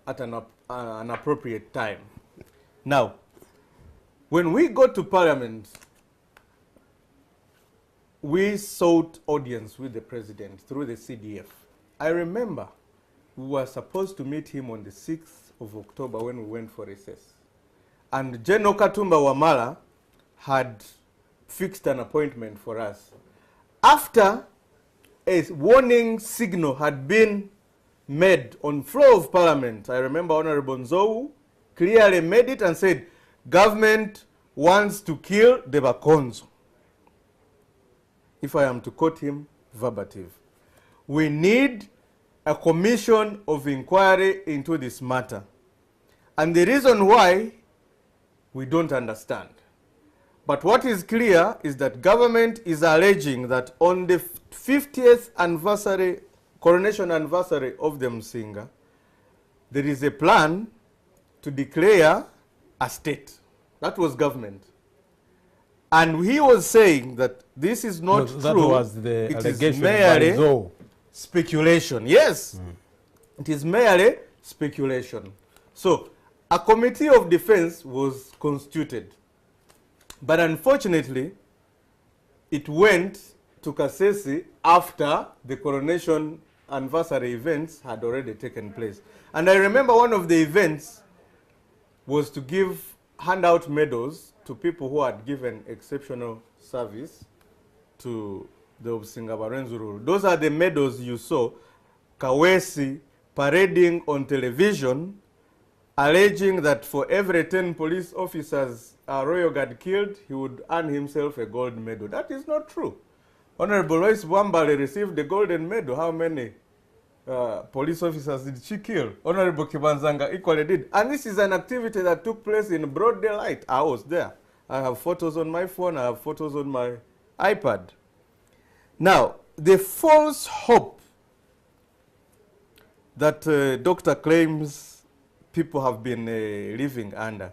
at an appropriate time. Now, when we go to Parliament, we sought audience with the president through the CDF. I remember we were supposed to meet him on the 6th of October when we went for recess. And General Katumba Wamala had fixed an appointment for us. After a warning signal had been made on floor of Parliament, I remember Honorable Nzou clearly made it and said, government wants to kill the Bakonzo. If I am to quote him verbatim, we need a commission of inquiry into this matter. And the reason why, we don't understand. But what is clear is that government is alleging that on the 50th anniversary, coronation anniversary of the Msinga, there is a plan to declare a state. That was government. And he was saying that this is not true. That was the it allegation is merely by Zoe. speculation. Yes, it is merely speculation. So a committee of defense was constituted. But unfortunately, it went to Kasese after the coronation anniversary events had already taken place. And I remember one of the events was to hand out medals to people who had given exceptional service to the Obusingaba Rwenzururu. Those are the medals you saw Kawesi parading on television, alleging that for every 10 police officers Royal Guard killed, he would earn himself a gold medal. That is not true. Honorable Lois Bwambale received the golden medal. How many police officers did she kill? Honorable Kibanzanga equally did. And this is an activity that took place in broad daylight. I was there. I have photos on my phone. I have photos on my iPad. Now, the false hope that Doctor claims people have been living under.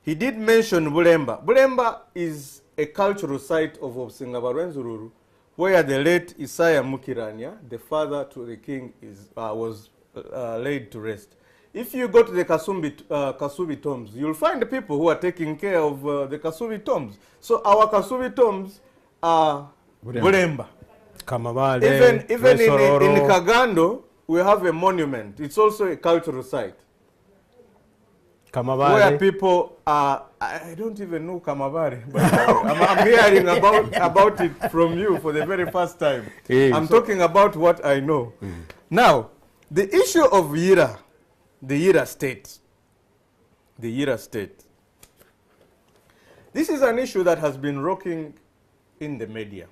He did mention Bulemba. Bulemba is a cultural site of Obusingaba Rwenzururu, where the late Isaiah Mukiranya, the father to the king, was laid to rest. If you go to the Kasubi tombs, you'll find the people who are taking care of the Kasubi tombs. So our Kasubi tombs are Bulemba. Kamabale, Even in Kagando, we have a monument. It's also a cultural site. Kamabale. Where people are, I don't even know Kamabale, but I'm hearing about it from you for the very first time. I'm talking about what I know. Now, the issue of Yira, the Yira state, this is an issue that has been rocking in the media.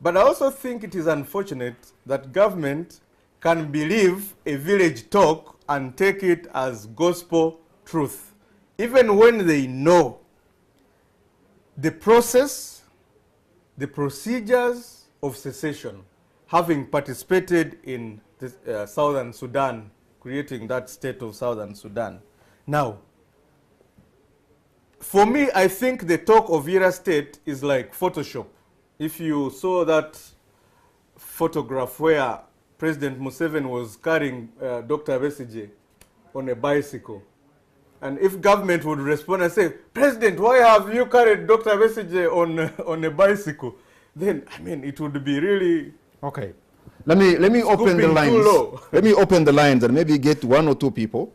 But I also think it is unfortunate that government can believe a village talk and take it as gospel truth, even when they know the process, the procedures of secession, having participated in the, Southern Sudan, creating that state of Southern Sudan. Now, for me, I think the talk of Yira state is like Photoshop. If you saw that photograph where President Museveni was carrying Dr. Besigye on a bicycle, and if government would respond and say, President, why have you carried Dr. Besigye on a bicycle? Then, I mean, it would be really... Okay. Let me open the lines. Let me open the lines and maybe get one or two people,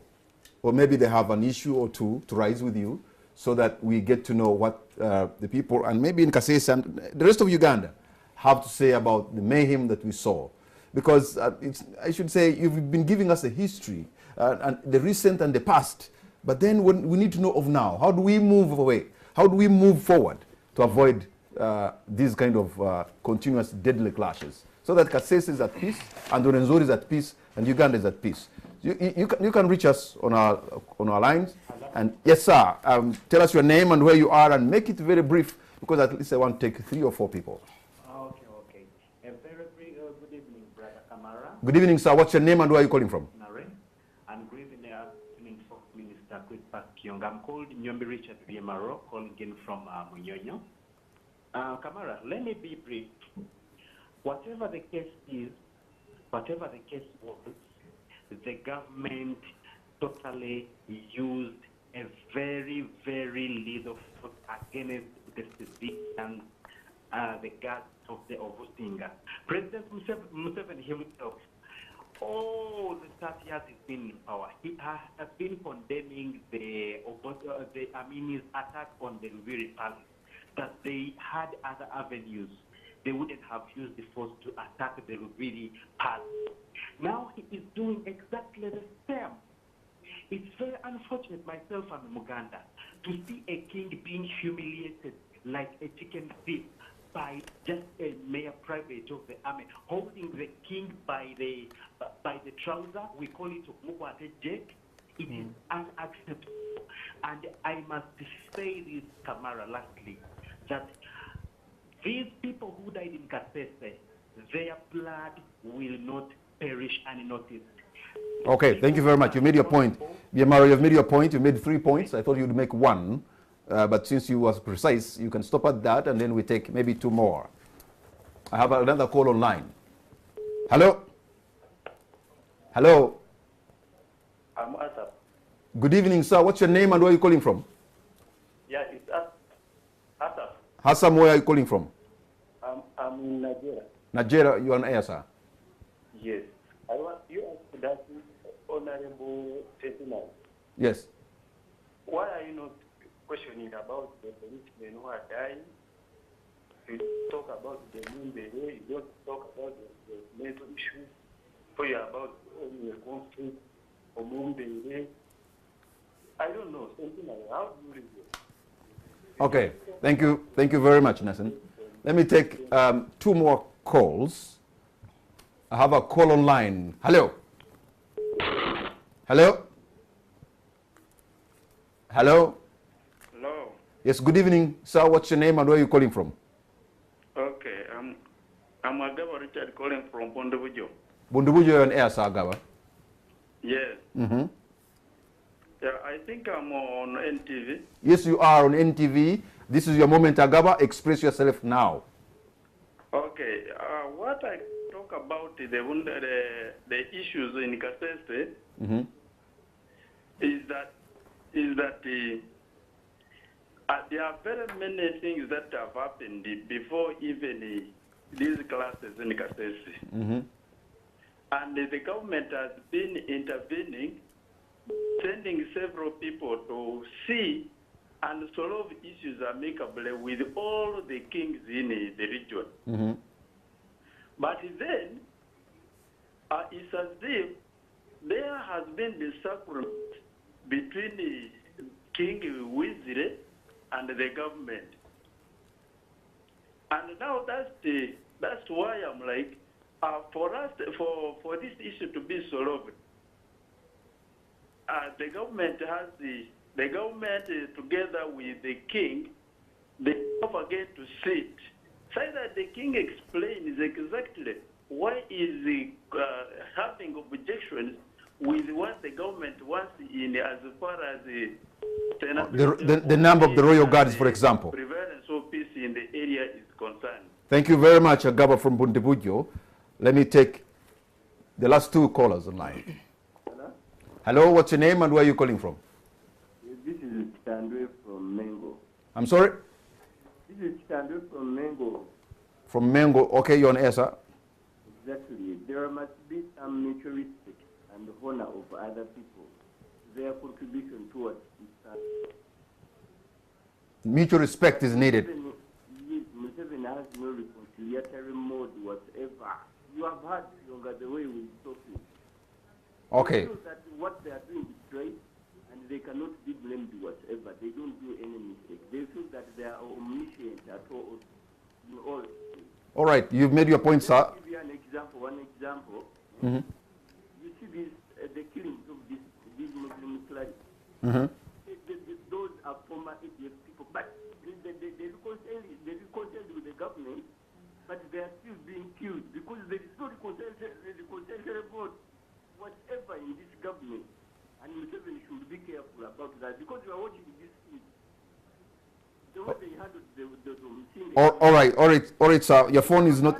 or maybe they have an issue or two to raise with you, so that we get to know what the people, and maybe in Kasese and the rest of Uganda, have to say about the mayhem that we saw. Because I should say, you've been giving us a history, and the recent and the past, but then we need to know of now. How do we move away? How do we move forward to avoid these kind of continuous deadly clashes? So that Kasese is at peace, and Rwenzori is at peace, and Uganda is at peace. You can reach us on our lines. And yes, sir, tell us your name and where you are, and make it very brief, because at least I want to take 3 or 4 people. Okay. A very good evening, Brother Kamara. Good evening, sir. What's your name and where are you calling from? And good evening, Minister Kwitpak Kiyonga. I'm called Nyombi Richard Viemaro, calling in from Munyonyo. Kamara, let me be brief. Whatever the case was, the government totally used a very, very little foot against the civilians, the guards of the Obusinga. President Museveni himself, all the 30 years he's been in power, he has been condemning the Amini's attack on the Lubiri Palace, that they had other avenues. They wouldn't have used the force to attack the Lubiri Palace. Now he is doing exactly the same. It's very unfortunate, myself and Muganda, to see a king being humiliated like a chicken thief by just a mere private of the army, holding the king by the trouser. We call it Mukwate Jek. It is unacceptable. And I must say this, Kamara, lastly, that these people who died in Kasese, their blood will not perish unnoticed. Okay, thank you very much. You made your point. Viemaro, you've made your point. You made 3 points. I thought you'd make 1. But since you was precise, you can stop at that, and then we take maybe 2 more. I have another call online. Hello? Hello? What's up? Good evening, sir. What's your name and where are you calling from? Yeah, it's Asaf. Hassan, where are you calling from? I'm in Nigeria. Nigeria, you're on air, sir. Yes. I want you asked that Honorable Sentinel. Yes. Why are you not questioning about the policemen who are dying? You talk about the Mumbere, you don't talk about the mental issues. So you're about the conflict or Mumbere. I don't know, something like that. How do you read it? Okay. Thank you. Thank you very much, Nathan. Let me take 2 more calls. I have a call online. Hello. Hello. Hello. Hello. Yes. Good evening, sir. What's your name and where are you calling from? Okay, I'm Agaba Richard calling from Bondobujo. Bundubujo, you're on air, sir. Agaba. Yes. Mm-hmm. Yeah, I think I'm on NTV. Yes, you are on NTV. This is your moment, Agaba. Express yourself now. Okay, what I talk about the issues in Kasese Mm-hmm. is that there are very many things that have happened before even these classes in Kasese. Mm-hmm. And the government has been intervening, sending several people to see and solve issues amicably with all the kings in the region. Mm-hmm. But then, it's as if there has been disagreement between the King Wizire and the government. And now that's why I'm like, for this issue to be solved, the government together with the king, they have again to sit. Say that the king explains exactly why is he having objections with what the government wants in as far as The number of the royal guards, for example. Prevalence of peace in the area is concerned. Thank you very much, Agaba from Bundubujo. Let me take the last 2 callers online. Hello? Hello, what's your name and where are you calling from? This is Chitandwe from Mengo. I'm sorry? This is Chitandwe from Mengo. From Mengo. Okay, you're on air, sir. Exactly. There must be some mutual respect and honor of other people. Their contribution towards each other. Mutual respect is needed. Museveni has no reconciliatory mode whatsoever. You have heard longer the way we talking. Okay. They feel that what they are doing is right, and they cannot be blamed whatsoever. They don't do any mistake. They feel that they are omniscient at all. In all. All right, you've made your point, sir. Let me give you an example. One example. Mm-hmm. You see the killings of these Muslim clerics. Mm-hmm. Those are former ADF people, but they reconciled with the government, but they are still being killed because there is no reconciliatory vote whatever in this government. And Museveni should be careful about that because you are watching this thing. The way they handled All right, sir. Your phone is not,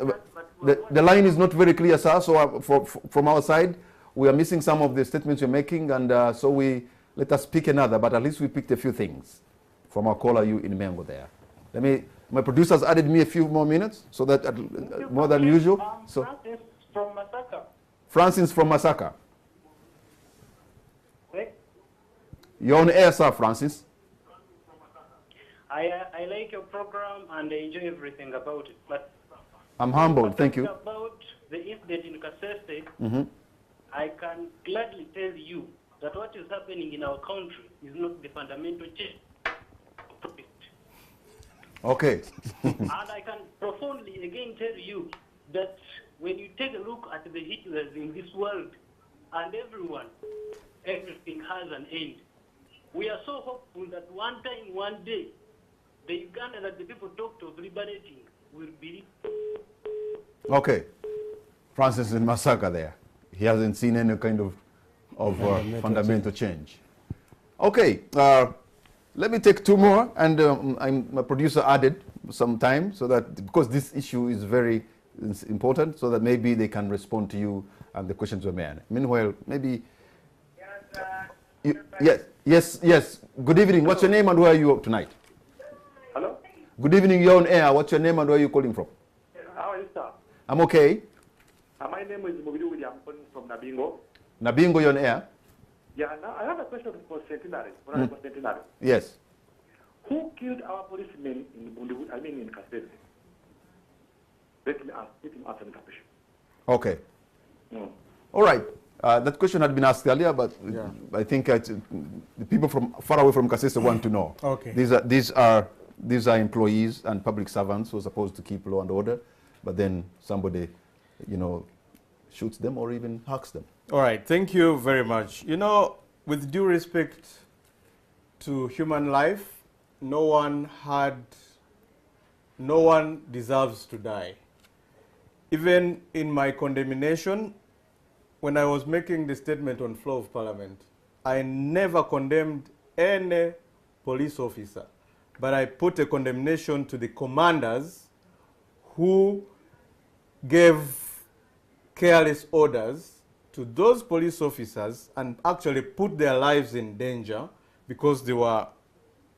the line is not very clear, sir. So from our side, we are missing some of the statements you're making, and so let us pick another. But at least we picked a few things from our caller, you in Mengo there. My producers added me a few more minutes, so that more than usual. So Francis from Masaka. Francis from Masaka. Correct? You're on air, sir, Francis. I like your program and I enjoy everything about it. But I'm humbled. Thank you. About the incident in Kasese, Mm-hmm. I can gladly tell you that what is happening in our country is not the fundamental change. Okay. And I can profoundly again tell you that when you take a look at the Hitlers in this world and everything has an end. We are so hopeful that one time, one day, the Uganda that the people talked of liberating will be. Okay. Francis in Masaka there. He hasn't seen any kind of fundamental change. Okay. Let me take 2 more, and my producer added some time so that, because this issue is very important, so that maybe they can respond to you and the questions were made. Meanwhile, maybe. Yes, Yes. Good evening. What's your name and where are you tonight? Hello? Good evening. You're on air. What's your name and where are you calling from? How are you, sir? I'm okay. My name is Mobidu William from Nabingo. Nabingo, you're on air. Yeah, now I have a question for Centenary. For Centenary. Yes. Who killed our policemen in Bundu, in Kasese? Let me answer the question. Okay. All right. That question had been asked earlier, but I think the people from far away from Kasese want to know. Okay. These are employees and public servants who are supposed to keep law and order, but then somebody, shoots them or even hacks them. All right, thank you very much. With due respect to human life, no one deserves to die. Even in my condemnation, when I was making the statement on floor of Parliament, I never condemned any police officer, but I put a condemnation to the commanders who gave careless orders to those police officers and actually put their lives in danger because they were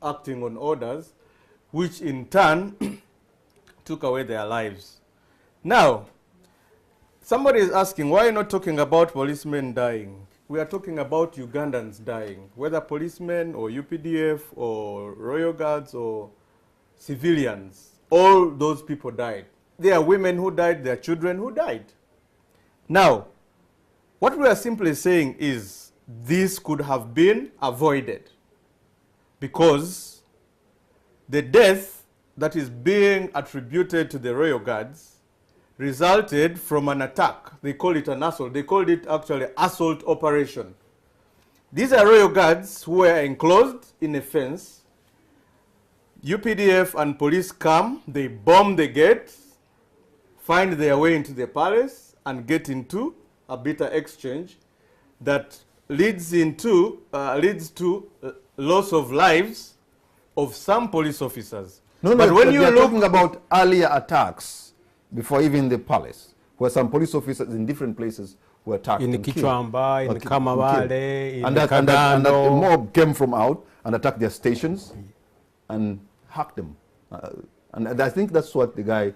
acting on orders, which in turn took away their lives. Now, somebody is asking, why are you not talking about policemen dying? We are talking about Ugandans dying, whether policemen or UPDF or Royal Guards or civilians. All those people died. There are women who died, there are children who died. Now, what we are simply saying is this could have been avoided because the death that is being attributed to the Royal Guards resulted from an attack. They call it an assault. They called it actually assault operation. These are Royal Guards who were enclosed in a fence. UPDF and police come, they bomb the gate, find their way into the palace and get into a bitter exchange that leads to loss of lives of some police officers. No, but when you're talking about earlier attacks before even the palace, where some police officers in different places were attacked. In Kichwamba, in Kamabale, in and that mob came from out and attacked their stations and hacked them. And I think that's what the guy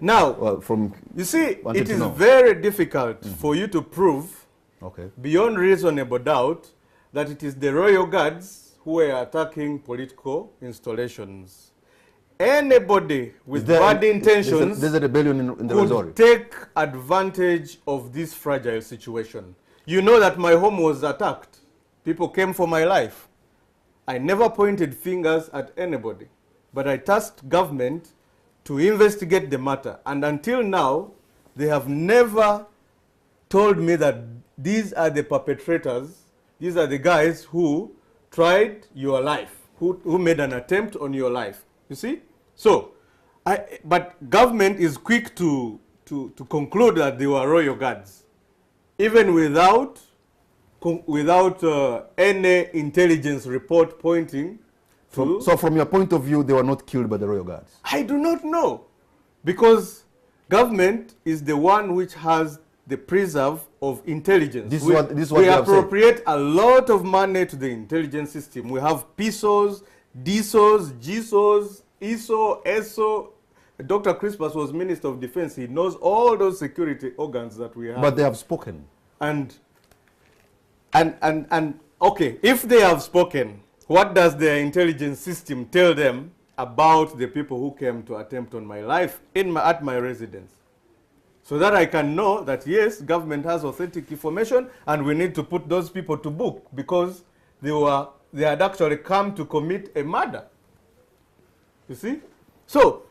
from you see, it is very difficult for you to prove beyond reasonable doubt that it is the Royal Guards who were attacking political installations. Anybody with bad intentions there's a rebellion in the could take advantage of this fragile situation. You know that my home was attacked. People came for my life. I never pointed fingers at anybody, but I tasked government to investigate the matter. And until now, they have never told me that these are the perpetrators, these are the guys who tried your life, who made an attempt on your life. You see? So, but government is quick to conclude that they were Royal Guards, even without any intelligence report pointing to... So from your point of view, they were not killed by the Royal Guards? I do not know, because government is the one which has the preserve of intelligence. This is what we appropriate a lot of money to the intelligence system. We have PISOs, DISOs, GISOs, ISO, ESO. Dr. Crispus was Minister of Defense. He knows all those security organs that we have. But they have spoken. And okay, if they have spoken, what does their intelligence system tell them about the people who came to attempt on my life at my residence? So that I can know that, yes, government has authentic information and we need to put those people to book because they had actually come to commit a murder. You see? So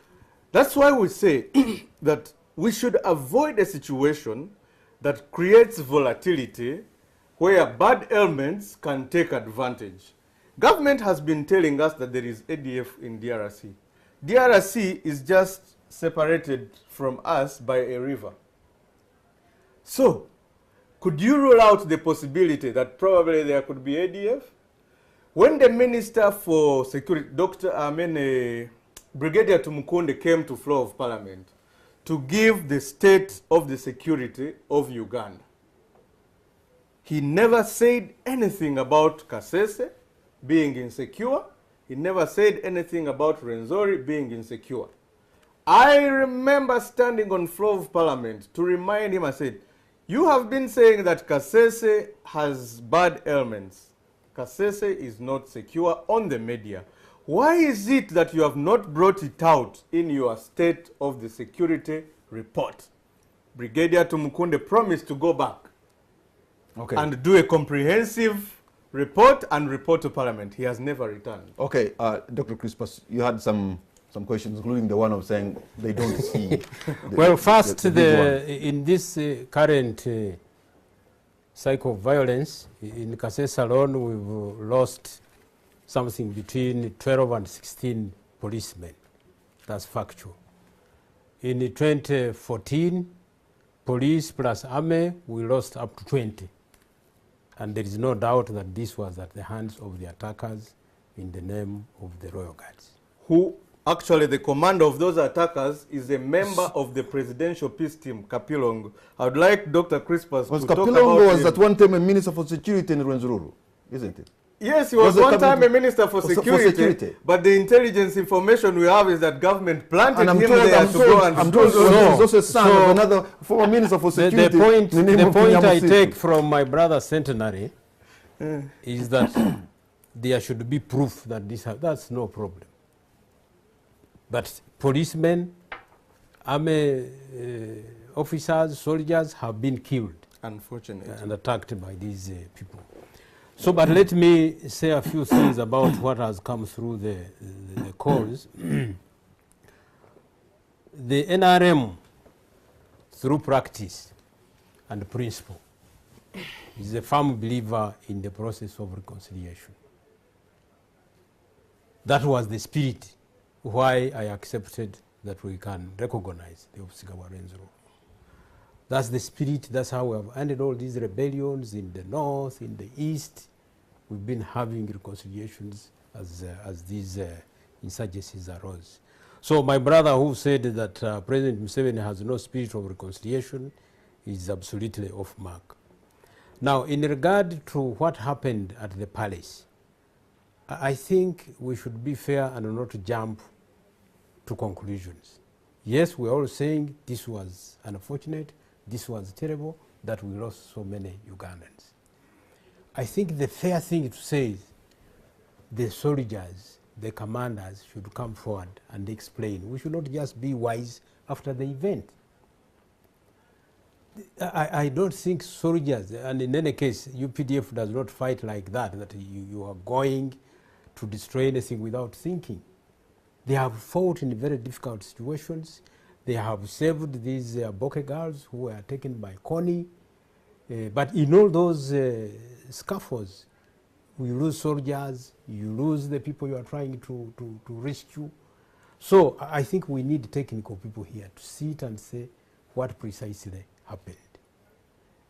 that's why we say that we should avoid a situation that creates volatility where bad elements can take advantage. Government has been telling us that there is ADF in DRC. DRC is just separated from us by a river. So, could you rule out the possibility that probably there could be ADF? When the Minister for Security, Brigadier Tumukunde came to floor of Parliament to give the state of the security of Uganda, He never said anything about Kasese being insecure. He never said anything about Rwenzori being insecure. I remember standing on floor of parliament to remind him, I said, you have been saying that Kasese has bad elements. Kasese is not secure on the media. Why is it that you have not brought it out in your state of the security report? Brigadier Tumukunde promised to go back and do a comprehensive report and report to parliament. He has never returned. Okay, Dr. Crispus, you had some questions, including the one of saying they don't see. Well, first, in this current cycle of violence, in Kasese alone, we've lost something between 12 and 16 policemen. That's factual. In 2014, police plus army, we lost up to 20. And there is no doubt that this was at the hands of the attackers in the name of the Royal Guards. Who actually, the commander of those attackers is a member of the presidential peace team, Kapilongo. I would like Dr. Crispus to talk about Kapilongo was him. at one time a minister for security in Rwenzururu, isn't it? Yes, he was one time a minister for security, but the intelligence information we have is that government planted him there to go and... I'm told he's also a son of another former minister for security. The point I take from my brother Centenary is that there should be proof that that's no problem. But policemen, army officers, soldiers have been killed, unfortunately, and attacked by these people. So, but let me say a few things about what has come through the calls. The NRM, through practice and principle, is a firm believer in the process of reconciliation. That was the spirit why I accepted that we can recognize the Obusigawa Rwenzururu. That's the spirit, that's how we have ended all these rebellions in the north, in the east. We've been having reconciliations as these insurgencies arose. So my brother who said that President Museveni has no spirit of reconciliation is absolutely off mark. Now, in regard to what happened at the palace, I think we should be fair and not jump to conclusions. Yes, we're all saying this was unfortunate, this was terrible, that we lost so many Ugandans. I think the fair thing to say is the soldiers, the commanders should come forward and explain. We should not just be wise after the event. I don't think soldiers, and in any case, UPDF does not fight like that you are going to destroy anything without thinking. They have fought in very difficult situations. They have saved these Boke girls who were taken by Kony. But in all those scuffles, we lose soldiers, you lose the people you are trying to rescue. So I think we need technical people here to sit and say what precisely happened.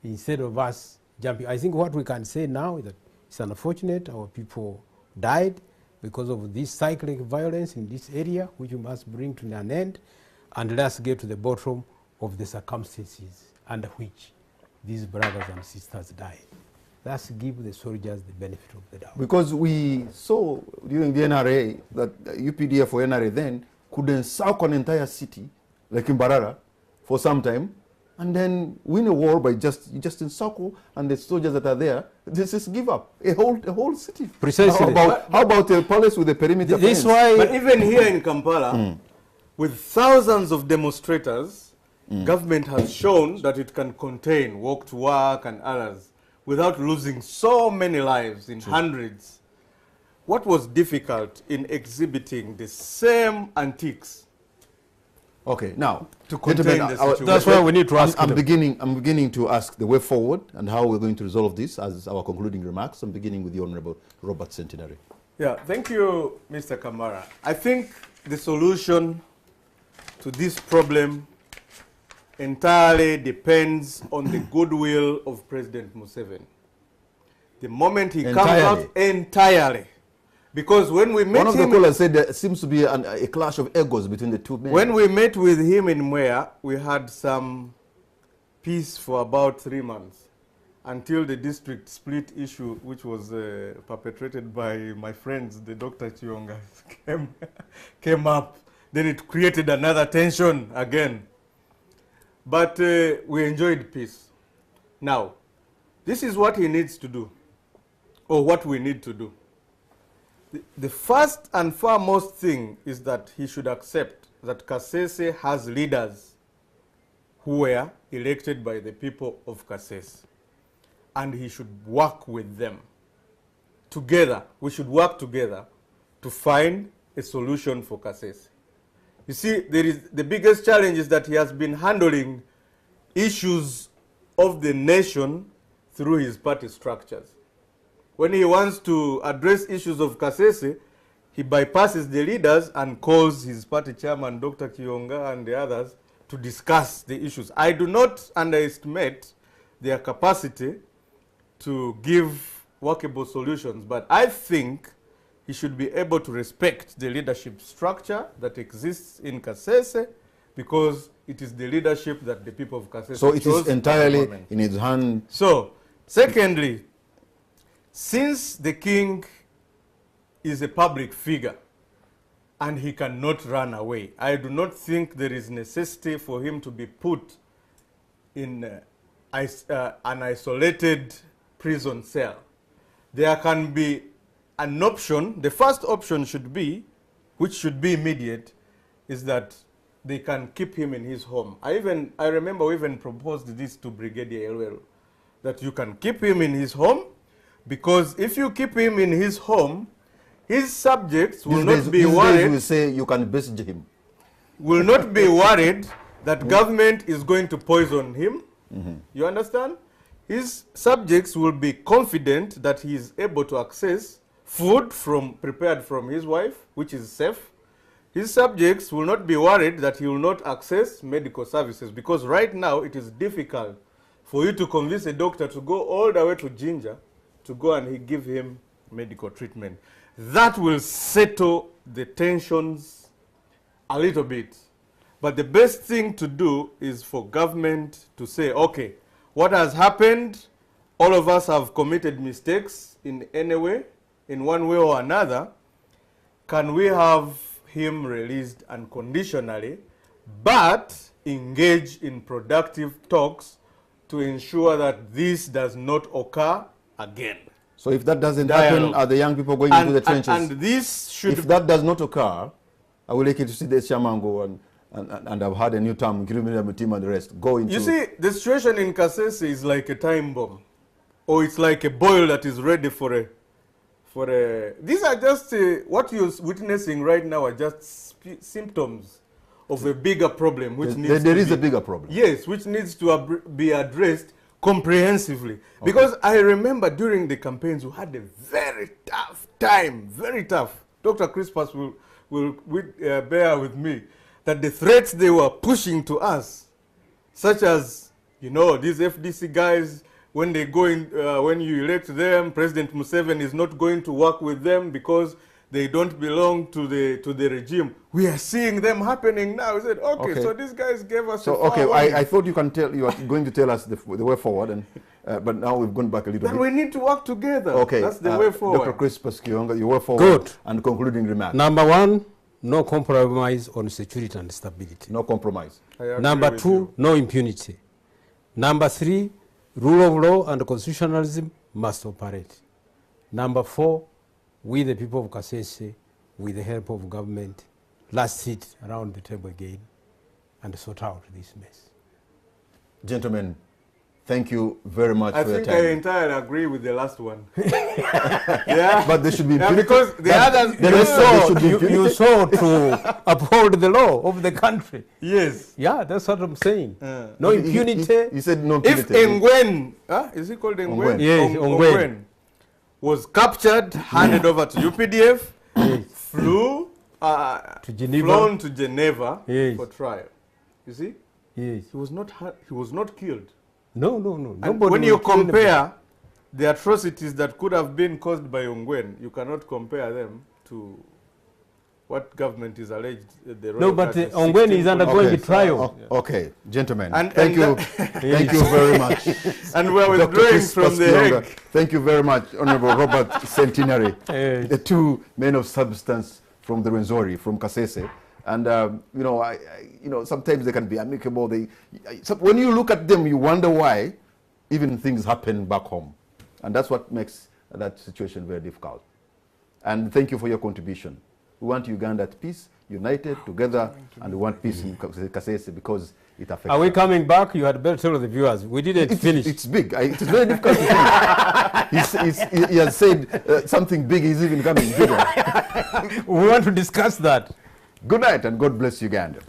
Instead of us jumping, I think what we can say now is that it's unfortunate our people died because of this cyclic violence in this area, which we must bring to an end, and let's get to the bottom of the circumstances under which these brothers and sisters died. Let's give the soldiers the benefit of the doubt. Because we saw during the NRA that UPDF or NRA then could encircle an entire city, like in Mbarara, for some time, and then win a war by just encircle, and the soldiers that are there, this is give up a whole city. Precisely. How about a palace with a perimeter fence? But even here in Kampala, with thousands of demonstrators, government has shown that it can contain walk to work and others without losing so many lives in hundreds. What was difficult in exhibiting the same antiques? Okay, now to contain the situation. That's why we need to ask. I'm beginning to ask the way forward and how we're going to resolve this as our concluding remarks. I'm beginning with the Honorable Robert Centenary. Yeah, thank you, Mr. Kamara. I think the solution to this problem entirely depends on the goodwill of President Museveni. The moment he comes out entirely. Because when we met him... One of the callers said there seems to be a clash of egos between the two men. When we met with him in Mwea, we had some peace for about 3 months. until the district split issue, which was perpetrated by my friends, the Dr. Chionga, came up. Then it created another tension again. But we enjoyed peace. Now, this is what he needs to do, or what we need to do. The first and foremost thing is that he should accept that Kasese has leaders who were elected by the people of Kasese. And he should work with them. Together, we should work together to find a solution for Kasese. You see, the biggest challenge is that he has been handling issues of the nation through his party structures. When he wants to address issues of Kasese, he bypasses the leaders and calls his party chairman, Dr. Kiyonga, and the others to discuss the issues. I do not underestimate their capacity to give workable solutions, but I think he should be able to respect the leadership structure that exists in Kasese, because it is the leadership that the people of Kasese So it chose is entirely at the moment. in his hand. So, secondly, since the king is a public figure and he cannot run away, I do not think there is necessity for him to be put in an isolated prison cell. There can be an option. The first option should be, which should be immediate, is that they can keep him in his home. I remember we even proposed this to Brigadier Elwero, that you can keep him in his home, because if you keep him in his home, his subjects will not be worried. You will say you can besiege him. Will not be worried that government is going to poison him. You understand? His subjects will be confident that he is able to access food prepared from his wife, which is safe. His subjects will not be worried that he will not access medical services, because right now it is difficult for you to convince a doctor to go all the way to Jinja to go and give him medical treatment. That will settle the tensions a little bit. But the best thing to do is for government to say, okay, what has happened, all of us have committed mistakes in any way, in one way or another. Can we have him released unconditionally, but engage in productive talks to ensure that this does not occur again? So if that doesn't happen, are the young people going into the trenches? And this should... If that does not occur, I would like you to see the chairman go and I've had a new term, including the team and the rest, go into... You see, the situation in Kasese is like a time bomb, or it's like a boil that is ready for a... These are just, what you're witnessing right now are just symptoms of a bigger problem, which needs There is a bigger problem. Yes, which needs to be addressed comprehensively. Okay. Because I remember during the campaigns, we had a very tough time, very tough. Dr. Crispus will bear with me that the threats they were pushing to us, such as, you know, these FDC guys, when they go in, when you elect them, President Museveni is not going to work with them because they don't belong to the regime. We are seeing them happening now. We said, okay, so these guys gave us. So I thought you are going to tell us the way forward, and but now we've gone back a little bit. We need to work together. Okay, that's the way forward. Dr. Crispus Kiyonga, your way forward. Good. And concluding remarks. Number one, no compromise on security and stability. No compromise. Number two, no impunity. Number three, rule of law and constitutionalism must operate. Number four, we the people of Kasese, with the help of government, let's sit around the table again and sort out this mess. Gentlemen, thank you very much for your time. I think I entirely agree with the last one. Yeah, but there should be impunity. Because the others, you saw to uphold the law of the country. Yes. Yeah, that's what I'm saying. No impunity. He said no impunity. If Engwen, is it called Engwen? Yes, Engwen was captured, handed over to UPDF, flew to Geneva. Flown to Geneva for trial. You see? Yes. He was not killed. No. And when you compare the atrocities that could have been caused by Ongwen, you cannot compare them to what government is alleged the No, Royal but Guard has Ongwen 16 is undergoing a trial. Okay, gentlemen. And- thank and you. Thank you very much. And we're Dr. withdrawing Crispus from the Kionga. Hague. Thank you very much, Honorable Robert Centenary, Yes. the two men of substance from the Rwenzori, from Kasese. And you know, you know, sometimes they can be amicable. When you look at them, you wonder why even things happen back home, and that's what makes that situation very difficult. And thank you for your contribution. We want Uganda at peace, united, together, and we want peace in Kasese because it affects Are we us. coming back? You had better tell the viewers. We didn't finish. It's big. It's very difficult to finish. He has said something big is even coming bigger. We want to discuss that. Good night and God bless Uganda.